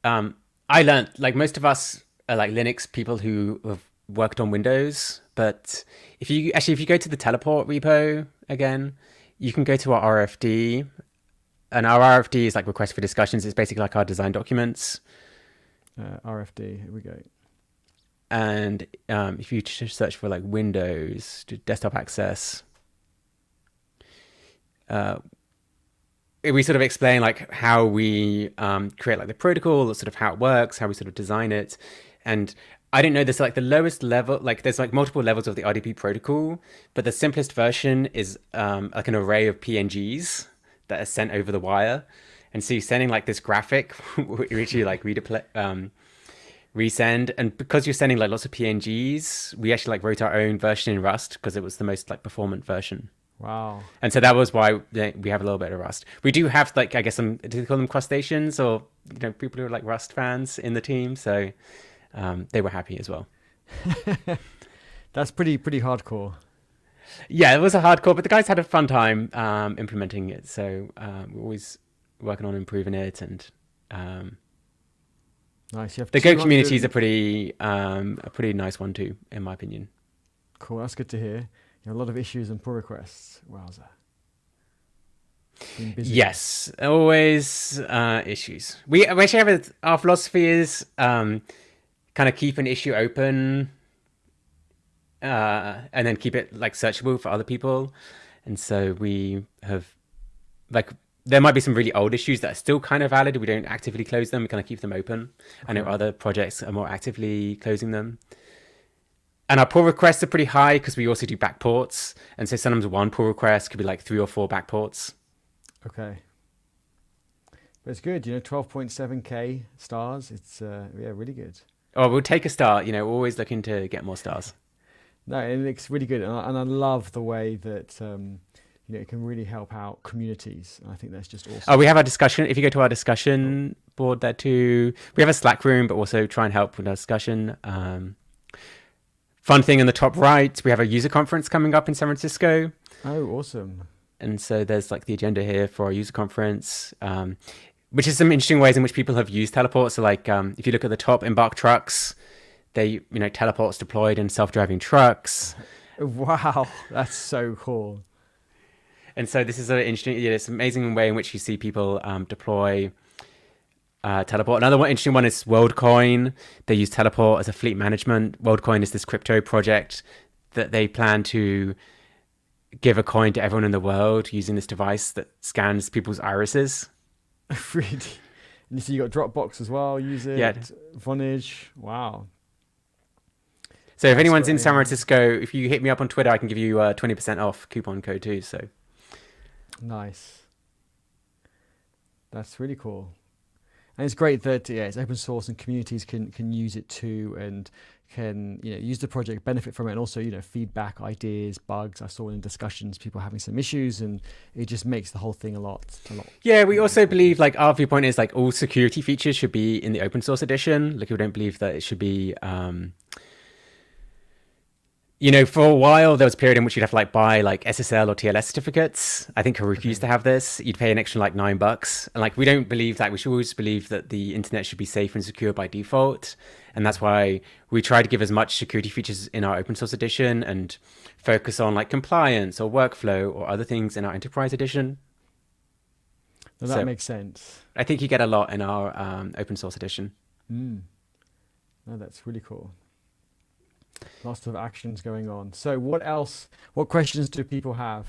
I learned, like most of us are like Linux people who have worked on Windows. But if you go to the Teleport repo again, you can go to our RFD, and our RFD is like request for discussions. It's basically like our design documents. RFD, here we go. And if you search for like Windows, desktop access, we sort of explain like how we create like the protocol, sort of how it works, how we sort of design it. And I didn't know this, like the lowest level, like there's like multiple levels of the RDP protocol, but the simplest version is like an array of PNGs that are sent over the wire. And so you're sending like this graphic, which you like resend. And because you're sending like lots of PNGs, we actually like wrote our own version in Rust because it was the most like performant version. Wow. And so that was why we have a little bit of Rust. We do have like, I guess do they call them crustaceans, or people who are like Rust fans in the team. So they were happy as well. That's pretty hardcore. Yeah, it was a hardcore, but the guys had a fun time implementing it. So we're always working on improving it. And nice. The Go community is a pretty nice one too, in my opinion. Cool. That's good to hear. A lot of issues and pull requests. Wowza. Been busy. Yes, always issues. We actually have our philosophy is kind of keep an issue open and then keep it like searchable for other people. And so we have like, there might be some really old issues that are still kind of valid. We don't actively close them. We kind of keep them open. Okay. I know other projects are more actively closing them. And our pull requests are pretty high because we also do backports. And so sometimes one pull request could be like 3 or 4 backports. Okay. But it's good, 12.7K stars. It's really good. Oh, we'll take a star. We're always looking to get more stars. No, it looks really good. And I love the way that, it can really help out communities. I think that's just awesome. Oh, we have our discussion. If you go to our discussion board there too, we have a Slack room, but also try and help with our discussion. Fun thing in the top right, we have a user conference coming up in San Francisco. Oh, awesome. And so there's like the agenda here for our user conference, which is some interesting ways in which people have used Teleport. So like if you look at the top, Embark trucks, Teleport's deployed in self-driving trucks. Wow, that's so cool. And so this is an interesting, it's an amazing way in which you see people deploy Teleport. Another interesting one is WorldCoin. They use Teleport as a fleet management. WorldCoin is this crypto project that they plan to give a coin to everyone in the world using this device that scans people's irises. Really? And so you got Dropbox as well, use it. Yeah. Vonage. Wow. So if anyone's in San Francisco, if you hit me up on Twitter, I can give you 20% off coupon code too. So nice. That's really cool. And it's great that it's open source and communities can use it too, and can use the project, benefit from it, and also feedback, ideas, bugs. I saw in discussions people having some issues, and it just makes the whole thing a lot. Yeah, we also believe like our viewpoint is like all security features should be in the open source edition. Like we don't believe that it should be For a while, there was a period in which you'd have to like buy like SSL or TLS certificates. I think Heroku used to have this. You'd pay an extra like $9. And like, we don't believe that. We should always believe that the internet should be safe and secure by default. And that's why we try to give as much security features in our open source edition and focus on like compliance or workflow or other things in our enterprise edition. Well, that makes sense. I think you get a lot in our open source edition. No, that's really cool. Lots of actions going on. So what else? What questions do people have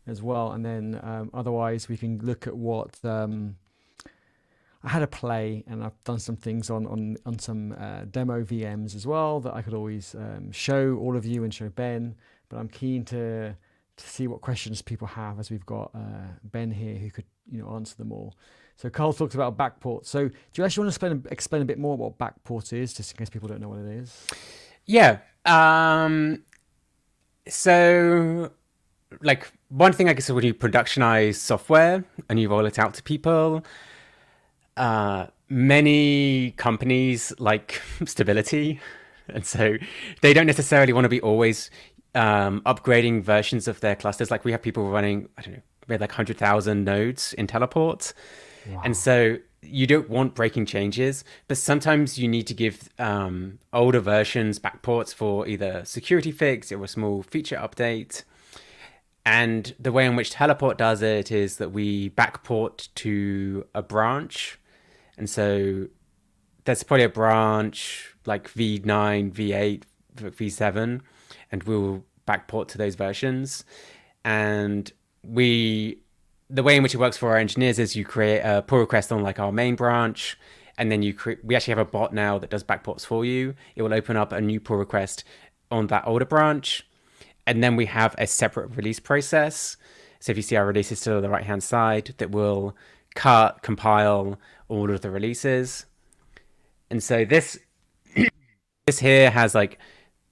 as well? And then otherwise we can look at what I had a play, and I've done some things on some demo VMs as well that I could always show all of you and show Ben. But I'm keen to see what questions people have, as we've got Ben here who could answer them all. So Carl talks about backport. So do you actually want to explain a bit more what backport is, just in case people don't know what it is? Yeah. So like one thing I guess when you productionize software and you roll it out to people, many companies like stability. And so they don't necessarily want to be always upgrading versions of their clusters. Like we have people running, I don't know, we had like 100,000 nodes in teleport. Wow. And so you don't want breaking changes, but sometimes you need to give older versions backports for either security fix or a small feature update. And the way in which teleport does it is that we backport to a branch. And so there's probably a branch like V9, V8, V7, and we'll backport to those versions. And the way in which it works for our engineers is you create a pull request on like our main branch, and then we actually have a bot now that does backports for you. It will open up a new pull request on that older branch, and then we have a separate release process. So if you see our releases to the right-hand side, that will compile all of the releases. And so this here has like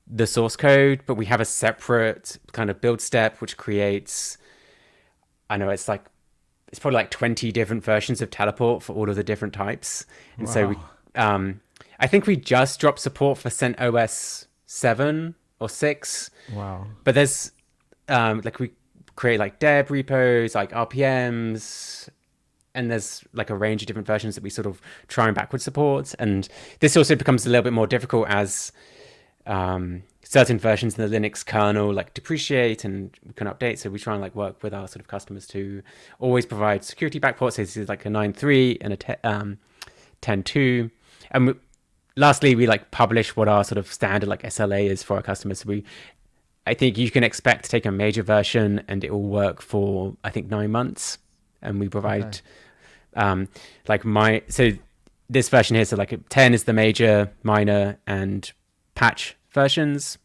the source code, but we have a separate kind of build step which creates, I know it's probably like 20 different versions of teleport for all of the different types. And so we, I think we just dropped support for CentOS 7 or 6. Wow. But there's like we create like deb repos, like RPMs, and there's like a range of different versions that we sort of try and backward support. And this also becomes a little bit more difficult as certain versions in the Linux kernel like depreciate and we can update. So we try and like work with our sort of customers to always provide security backports. So this is like a 9.3 and a 10.2. And lastly, we like publish what our sort of standard like SLA is for our customers. So I think you can expect to take a major version and it will work for, I think, 9 months. And we provide so this version here, so like 10 is the major, minor, and patch versions.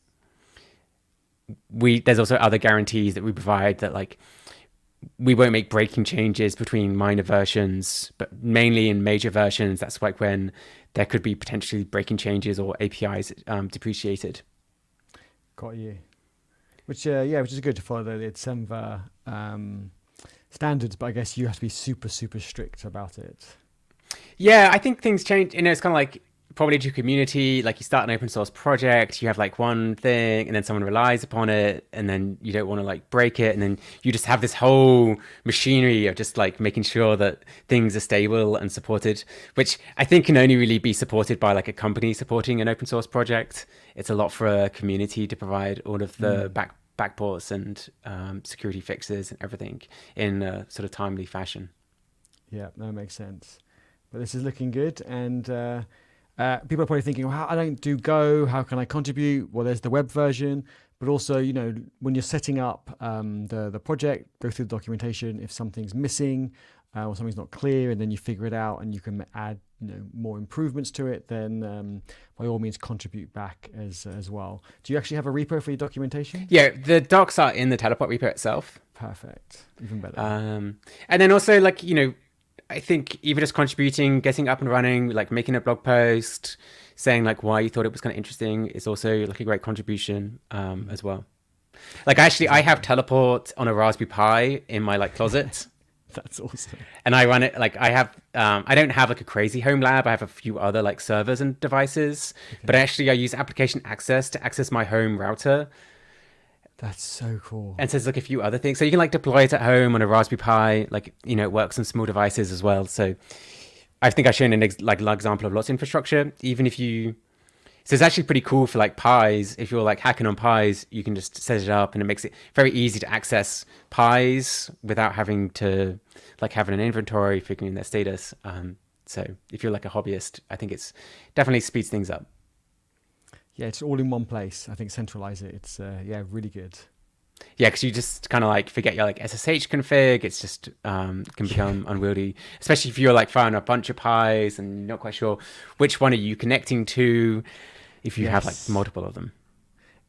There's also other guarantees that we provide that like we won't make breaking changes between minor versions, but mainly in major versions, that's like when there could be potentially breaking changes or APIs depreciated. Got you. Which is good to follow the Semver standards, but I guess you have to be super, super strict about it. Yeah, I think things change. It's kind of like probably to community, like you start an open source project, you have like one thing and then someone relies upon it and then you don't want to like break it. And then you just have this whole machinery of just like making sure that things are stable and supported, which I think can only really be supported by like a company supporting an open source project. It's a lot for a community to provide all of the backports and security fixes and everything in a sort of timely fashion. Yeah, that makes sense. But this is looking good. And people are probably thinking, well, I don't do Go. How can I contribute? Well, there's the web version, but also, when you're setting up the project, go through the documentation. If something's missing or something's not clear, and then you figure it out and you can add, more improvements to it, then by all means contribute back as well. Do you actually have a repo for your documentation? Yeah, the docs are in the teleport repo itself. Perfect. Even better. And then also like, I think even just contributing, getting up and running, like making a blog post, saying like why you thought it was kind of interesting is also like a great contribution as well. Like I have teleport on a Raspberry Pi in my like closet. That's awesome. And I run it like I don't have like a crazy home lab. I have a few other like servers and devices, but actually I use application access to access my home router. That's so cool. And says like a few other things. So you can like deploy it at home on a Raspberry Pi, like, you know, it works on small devices as well. So I think I've shown an example of lots of infrastructure. Even if you, so it's actually pretty cool for like Pis. If you're like hacking on Pis, you can just set it up and it makes it very easy to access Pis without having to like having an inventory, figuring their status. So if you're like a hobbyist, I think it's definitely speeds things up. Yeah, it's all in one place. I think centralize it. It's really good. Yeah, because you just kind of like forget your like SSH config. It's just can become unwieldy, especially if you're like firing a bunch of Pis and you're not quite sure which one are you connecting to if you have like multiple of them.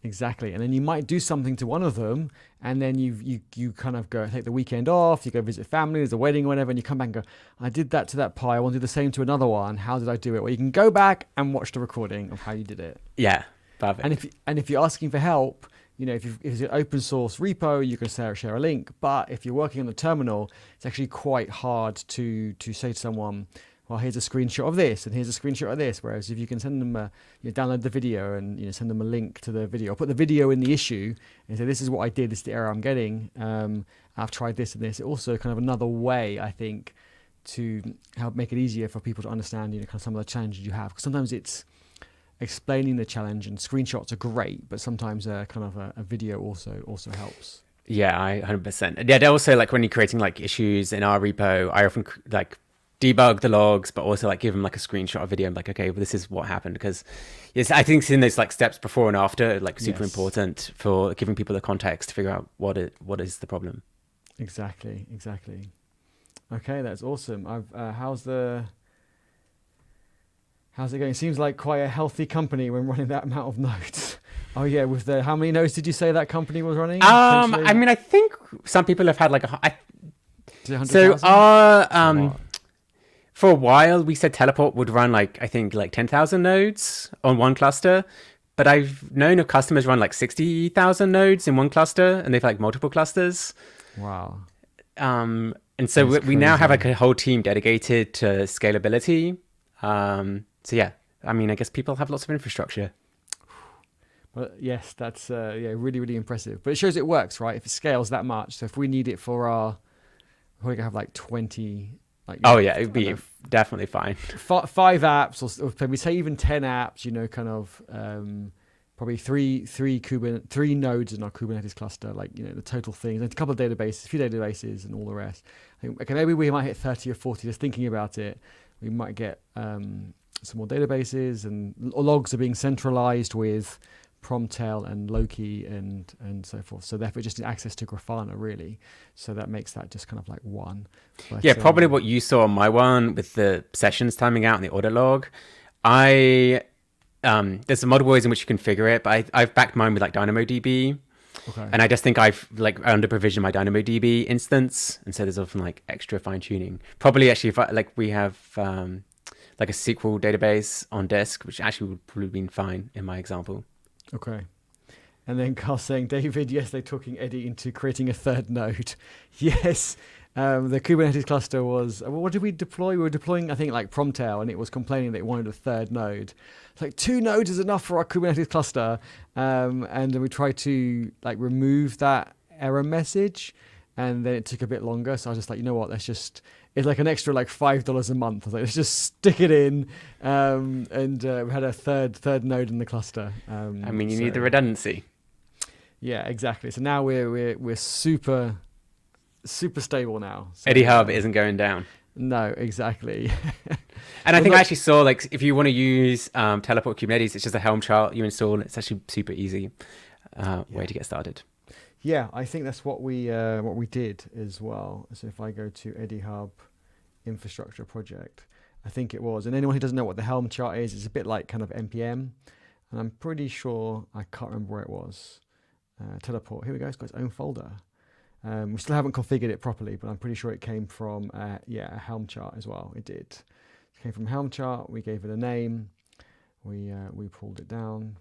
Exactly. And then you might do something to one of them, and then you kind of go take the weekend off, you go visit family, there's a wedding or whatever, and you come back and go, I did that to that Pi, I want to do the same to another one. How did I do it? Well, you can go back and watch the recording of how you did it. Yeah, perfect. And if you're asking for help, you know, if it's an open source repo, you can share a link. But if you're working on the terminal, it's actually quite hard to say to someone, well, here's a screenshot of this and here's a screenshot of this. Whereas if you can send them download the video and send them a link to the video, or put the video in the issue and say, this is what I did, this is the error I'm getting. I've tried this and this. It also kind of another way, I think, to help make it easier for people to understand, kind of some of the challenges you have. Because sometimes it's explaining the challenge, and screenshots are great, but sometimes kind of a video also helps. Yeah, 100%. Yeah, they're also like when you're creating like issues in our repo, I often like debug the logs, but also like give them like a screenshot of video. I'm like, okay, well, this is what happened, because yes, I think seeing those like steps before and after like super important for giving people the context to figure out what is the problem. Exactly. Okay, that's awesome. How's it going? Seems like quite a healthy company when running that amount of nodes. Oh yeah, with how many nodes did you say that company was running? I mean, I think some people have had like for a while we said Teleport would run like 10,000 nodes on one cluster, but I've known of customers run like 60,000 nodes in one cluster, and they've like multiple clusters. Wow. And so we now have like a whole team dedicated to scalability. So yeah, I mean, I guess people have lots of infrastructure. Well, yes, that's really, really impressive. But it shows it works, right? If it scales that much. So if we need it for we're gonna have like 20. It'd be definitely fine. 5 apps, or maybe say even 10 apps. Kind of probably three nodes in our Kubernetes cluster. Like the total things, and a couple of databases, a few databases, and all the rest. I think, okay, maybe we might hit 30 or 40. Just thinking about it, we might get some more databases, and logs are being centralized with Promptel and Loki and so forth. So therefore, just access to Grafana really. So that makes that just kind of like one. But, yeah, probably what you saw on my one with the sessions timing out and the audit log. There's some multiple ways in which you configure it, but I've backed mine with like DynamoDB. Okay. And I just think I've like under provisioned my DynamoDB instance, and so there's often like extra fine tuning. Probably actually, if we have like a SQL database on disk, which actually would probably been fine in my example. Okay. And then Carl saying, David, yes, they're talking Eddie into creating a third node. Yes. The Kubernetes cluster was, what did we deploy? We were deploying, I think, like Promptel, and it was complaining that it wanted a third node. It's like 2 nodes is enough for our Kubernetes cluster. And then we tried to like remove that error message, and then it took a bit longer. So I was just like, you know what, it's like an extra like $5 a month. I was like, let's just stick it in. And we had a third node in the cluster. You need the redundancy. Yeah, exactly. So now we're super stable now. So, Eddie Hub isn't going down. No, exactly. And I think I actually saw like if you want to use Teleport Kubernetes, it's just a Helm chart you install. It's actually super easy way to get started. Yeah, I think that's what we did as well. So if I go to Eddie Hub infrastructure project, I think it was. And anyone who doesn't know what the Helm chart is, it's a bit like kind of NPM. And I'm pretty sure, I can't remember where it was. Teleport, here we go, it's got its own folder. We still haven't configured it properly, but I'm pretty sure it came from a Helm chart as well. It did. It came from Helm chart. We gave it a name. We pulled it down,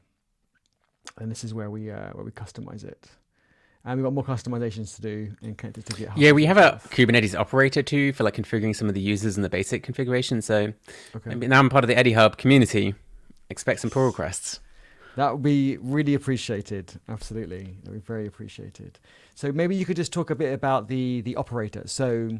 and this is where we customize it. And we've got more customizations to do and connected to GitHub. Yeah, we have a Kubernetes operator too for like configuring some of the users and the basic configuration. So now I'm part of the Eddie Hub community. Expect some pull requests. That would be really appreciated. Absolutely, that would be very appreciated. So maybe you could just talk a bit about the operator. So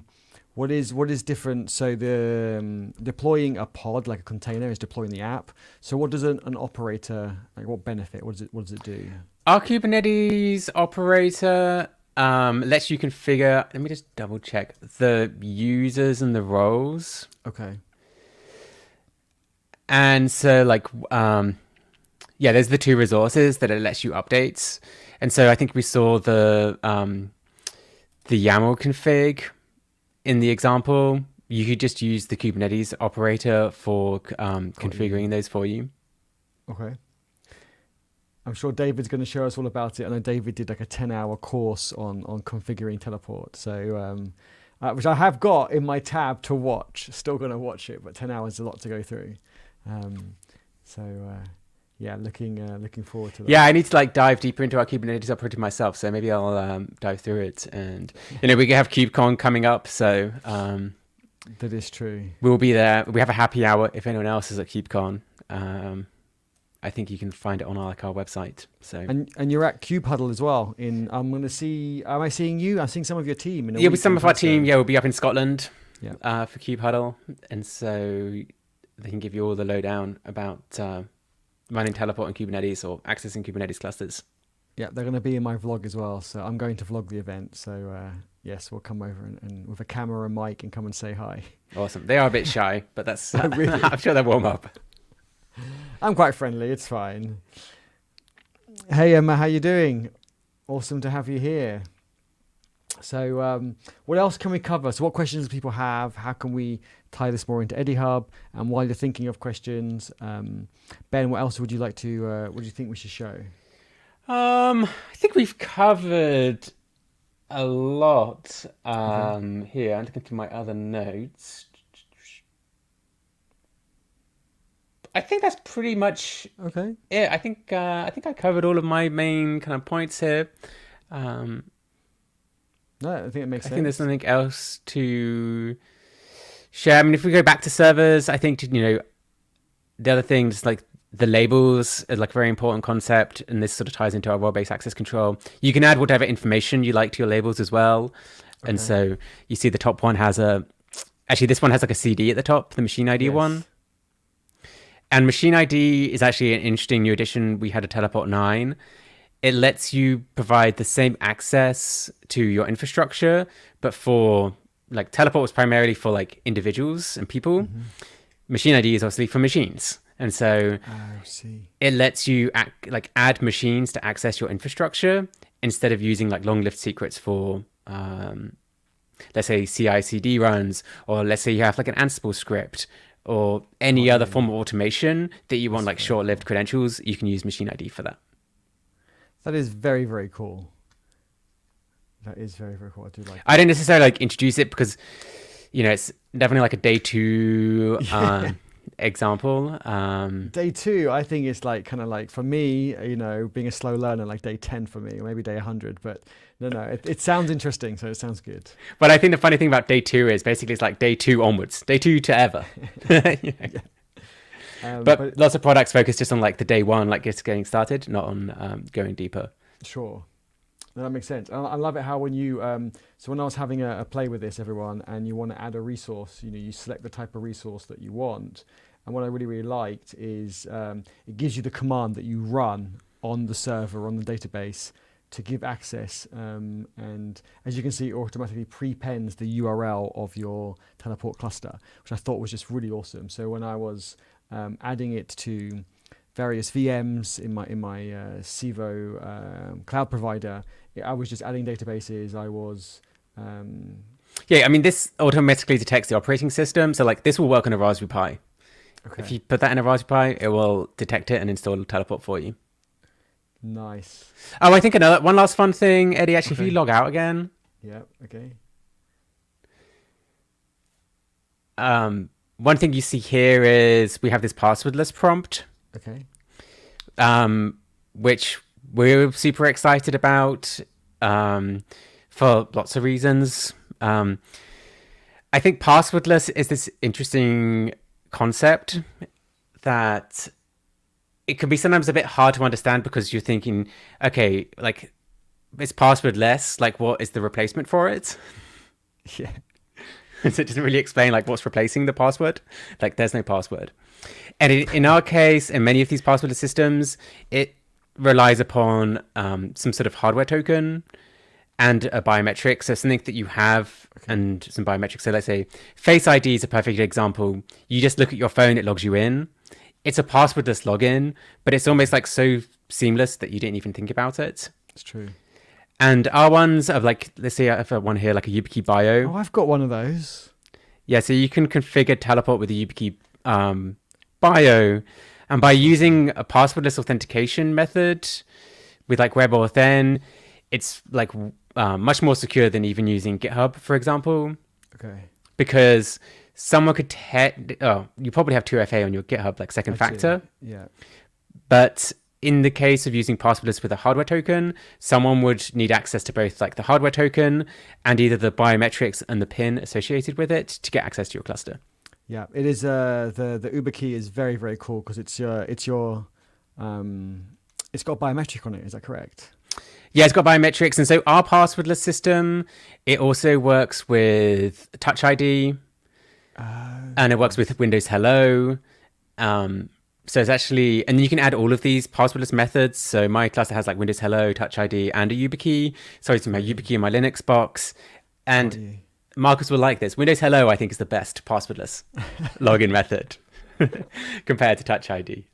what is different? So the deploying a pod like a container is deploying the app. So what does an operator, like, what benefit? What does it do? Our Kubernetes operator lets you configure. Let me just double check the users and the roles. Okay. And so yeah, there's the two resources that it lets you update. And so I think we saw the YAML config in the example. You could just use the Kubernetes operator for configuring those for you. Okay. I'm sure David's going to show us all about it. I know David did like a 10-hour course on configuring teleport. So, which I have got in my tab to watch. Still going to watch it, but 10 hours is a lot to go through. Yeah, looking forward to that. Yeah, I need to like dive deeper into our Kubernetes operator myself. So maybe I'll dive through it. And, we have KubeCon coming up. So that is true. We'll be there. We have a happy hour if anyone else is at KubeCon. I think you can find it on our website. So and you're at KubeHuddle as well. I'm going to see. Am I seeing you? I'm seeing some of your team. With some of our team. Yeah, we'll be up in Scotland. Yeah. For KubeHuddle, and so they can give you all the lowdown about running teleport on Kubernetes or accessing Kubernetes clusters. Yeah, they're going to be in my vlog as well. So I'm going to vlog the event. So yes, we'll come over and with a camera and mic and come and say hi. Awesome. They are a bit shy, but that's Really? I'm sure they'll warm up. I'm quite friendly. It's fine. Hey Emma, how you doing? Awesome to have you here. So what else can we cover? So what questions do people have? How can we tie this more into EdiHub? And while you're thinking of questions, Ben, what else would you like to? What do you think we should show? I think we've covered a lot here. I'm looking through my other notes. I think that's pretty much okay. it. I think I covered all of my main kind of points here. No, I think it makes sense. I think there's something else to share. I mean, if we go back to servers, I think the other things like the labels are like a very important concept, and this sort of ties into our role-based access control. You can add whatever information you like to your labels as well. Okay. And so you see the top one has this one has like a CD at the top, the machine ID one. And machine ID is actually an interesting new addition. We had a Teleport 9. It lets you provide the same access to your infrastructure, but for like Teleport was primarily for like individuals and people. Mm-hmm. Machine ID is obviously for machines. And so it lets you add machines to access your infrastructure instead of using like long-lived secrets for, let's say CI/CD runs, or let's say you have like an Ansible script or any other form of automation that you want like short-lived credentials. You can use machine ID for that. That is very, very cool. That is very, very cool. I do like that. I don't necessarily like introduce it because, it's definitely like a day 2 example. Day 2, I think it's like kind of like for me, being a slow learner, like day 10 for me, or maybe day 100. But no, it sounds interesting, so it sounds good. But I think the funny thing about day 2 is basically it's like day 2 onwards, day 2 to ever. But lots of products focus just on like the day 1, like just getting started, not on going deeper. Sure. No, that makes sense. I love it how when you, so when I was having a play with this, everyone, and you want to add a resource, you select the type of resource that you want. And what I really, really liked is it gives you the command that you run on the server, on the database, to give access. And as you can see, it automatically prepends the URL of your teleport cluster, which I thought was just really awesome. So when I was adding it to various VMs in my Civo cloud provider, I was just adding databases. I was I mean, this automatically detects the operating system, so like this will work on a Raspberry Pi. Okay. If you put that in a Raspberry Pi, it will detect it and install teleport for you. Nice. Oh, I think one last fun thing, Eddie, actually, if you log out again. Yeah, okay. One thing you see here is we have this passwordless prompt. Okay. Which we're super excited about for lots of reasons. I think passwordless is this interesting concept that it can be sometimes a bit hard to understand because you're thinking, okay, like it's passwordless. Like, what is the replacement for it? Yeah. So it doesn't really explain like what's replacing the password. Like, there's no password. And in our case, in many of these passwordless systems, it relies upon some sort of hardware token and a biometric. So something that you have and some biometrics. So let's say Face ID is a perfect example. You just look at your phone, it logs you in. It's a passwordless login, but it's almost like so seamless that you didn't even think about it. It's true. And our ones of like, let's say I have one here, like a YubiKey bio. Oh, I've got one of those. Yeah, so you can configure teleport with a YubiKey bio. And by using a passwordless authentication method with like WebAuthn, it's like much more secure than even using GitHub, for example. Okay. Because someone could you probably have 2FA on your GitHub, like second factor. Yeah. But in the case of using passwordless with a hardware token, someone would need access to both like the hardware token and either the biometrics and the PIN associated with it to get access to your cluster. Yeah, it is. The Uber key is very, very cool because it's got biometric on it. Is that correct? Yeah, it's got biometrics, and so our passwordless system, it also works with Touch ID, and it works with Windows Hello. So it's actually, and you can add all of these passwordless methods. So my cluster has like Windows Hello, Touch ID, and a YubiKey. So it's my YubiKey in my Linux box. And Marcus will like this. Windows Hello, I think, is the best passwordless login method compared to Touch ID.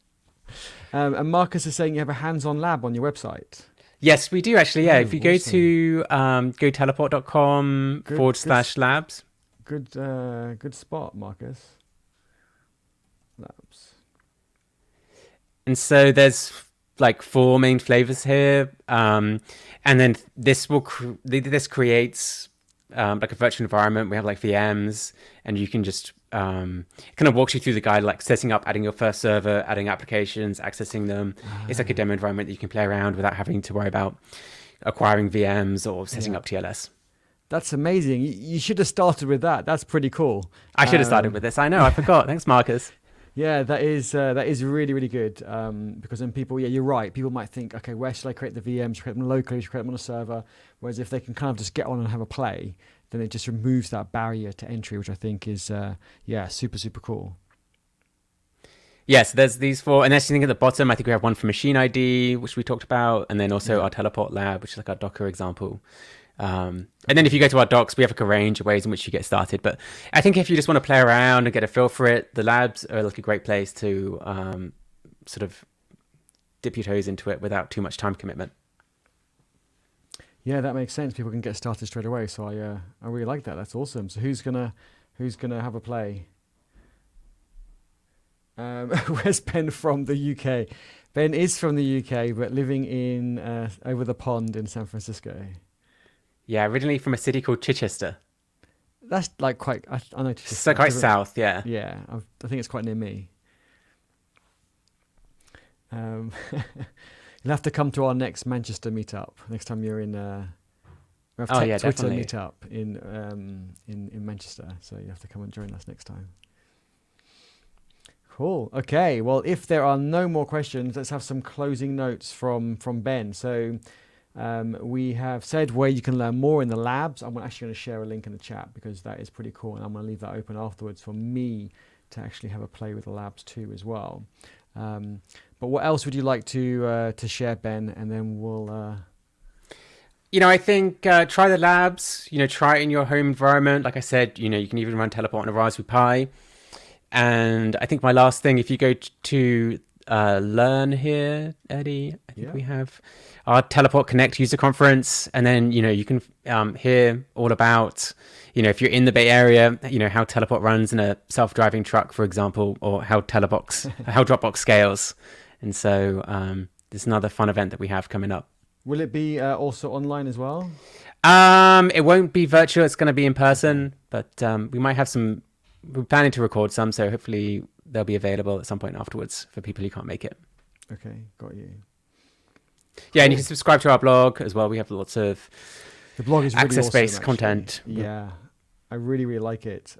And Marcus is saying you have a hands-on lab on your website. Yes, we do actually. Yeah, if you go awesome. to goteleport.com/labs. Good spot, Marcus. Labs. And so there's like 4 main flavors here. And then this this creates like a virtual environment. We have like VMs, and you can just kind of walks you through the guide, like setting up, adding your first server, adding applications, accessing them. It's like a demo environment that you can play around without having to worry about acquiring VMs or setting up TLS. That's amazing. You should have started with that. That's pretty cool. I should have started with this. I know, I forgot. Thanks, Marcus. Yeah, that is really, really good. Because then people, you're right. People might think, okay, where should I create the VMs? Create them locally, create them on a server. Whereas if they can kind of just get on and have a play, then it just removes that barrier to entry, which I think is, super, super cool. Yes, there's these 4. And as you think at the bottom, I think we have one for Machine ID, which we talked about. And then also our Teleport Lab, which is like our Docker example. And then if you go to our docs, we have like a range of ways in which you get started. But I think if you just want to play around and get a feel for it, the labs are like a great place to sort of dip your toes into it without too much time commitment. Yeah, that makes sense. People can get started straight away. So I really like that. That's awesome. So who's gonna have a play? Where's Ben from the UK? Ben is from the UK, but living in over the pond in San Francisco. Yeah, originally from a city called Chichester. That's like quite. I know Chichester. So quite south, yeah. Yeah, I think it's quite near me. You'll have to come to our next Manchester meetup next time you're in. We have Twitter definitely. meetup in Manchester, so you have to come and join us next time. Cool. Okay. Well, if there are no more questions, let's have some closing notes from Ben. So. We have said where you can learn more in the labs. I'm actually going to share a link in the chat because that is pretty cool, and I'm going to leave that open afterwards for me to actually have a play with the labs too as well. But what else would you like to share, Ben? And then we'll. I think try the labs. Try it in your home environment. Like I said, you can even run Teleport on a Raspberry Pi. And I think my last thing, if you go to learn here, Eddie, I think we have our Teleport Connect user conference, and then you can hear all about if you're in the Bay Area, how Teleport runs in a self-driving truck, for example, or how Dropbox scales. And so there's another fun event that we have coming up. Will it be also online as well? It won't be virtual. It's going to be in person, but we might have some. We're planning to record some, so hopefully they'll be available at some point afterwards for people who can't make it. Okay, got you. Yeah, and you can subscribe to our blog as well. We have lots of the blog is really access-based awesome, content. Yeah, I really, really like it.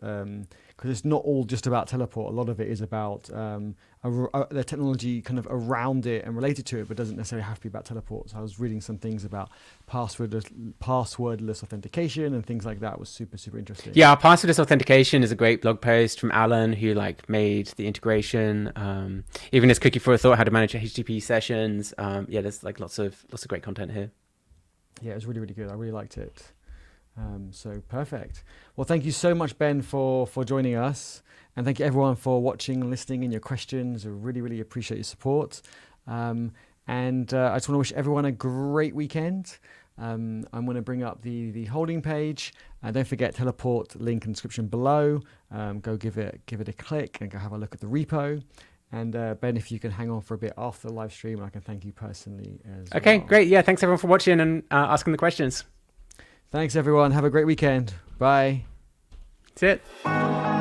because it's not all just about Teleport. A lot of it is about the technology kind of around it and related to it, but doesn't necessarily have to be about Teleport. So I was reading some things about passwordless authentication and things like that. It was super, super interesting. Yeah, Passwordless Authentication is a great blog post from Alan, who like made the integration. Even his cookie for a thought, how to manage HTTP sessions. Yeah, there's like lots of great content here. Yeah, it was really, really good. I really liked it. So perfect. Well, thank you so much, Ben, for joining us. And thank you everyone for watching and listening and your questions. I really, really appreciate your support. And I just want to wish everyone a great weekend. I'm going to bring up the holding page. Don't forget Teleport link in the description below. Go give it a click and go have a look at the repo. And Ben, if you can hang on for a bit after the live stream, I can thank you personally as well. Okay, great. Yeah, thanks everyone for watching and asking the questions. Thanks everyone. Have a great weekend. Bye. That's it.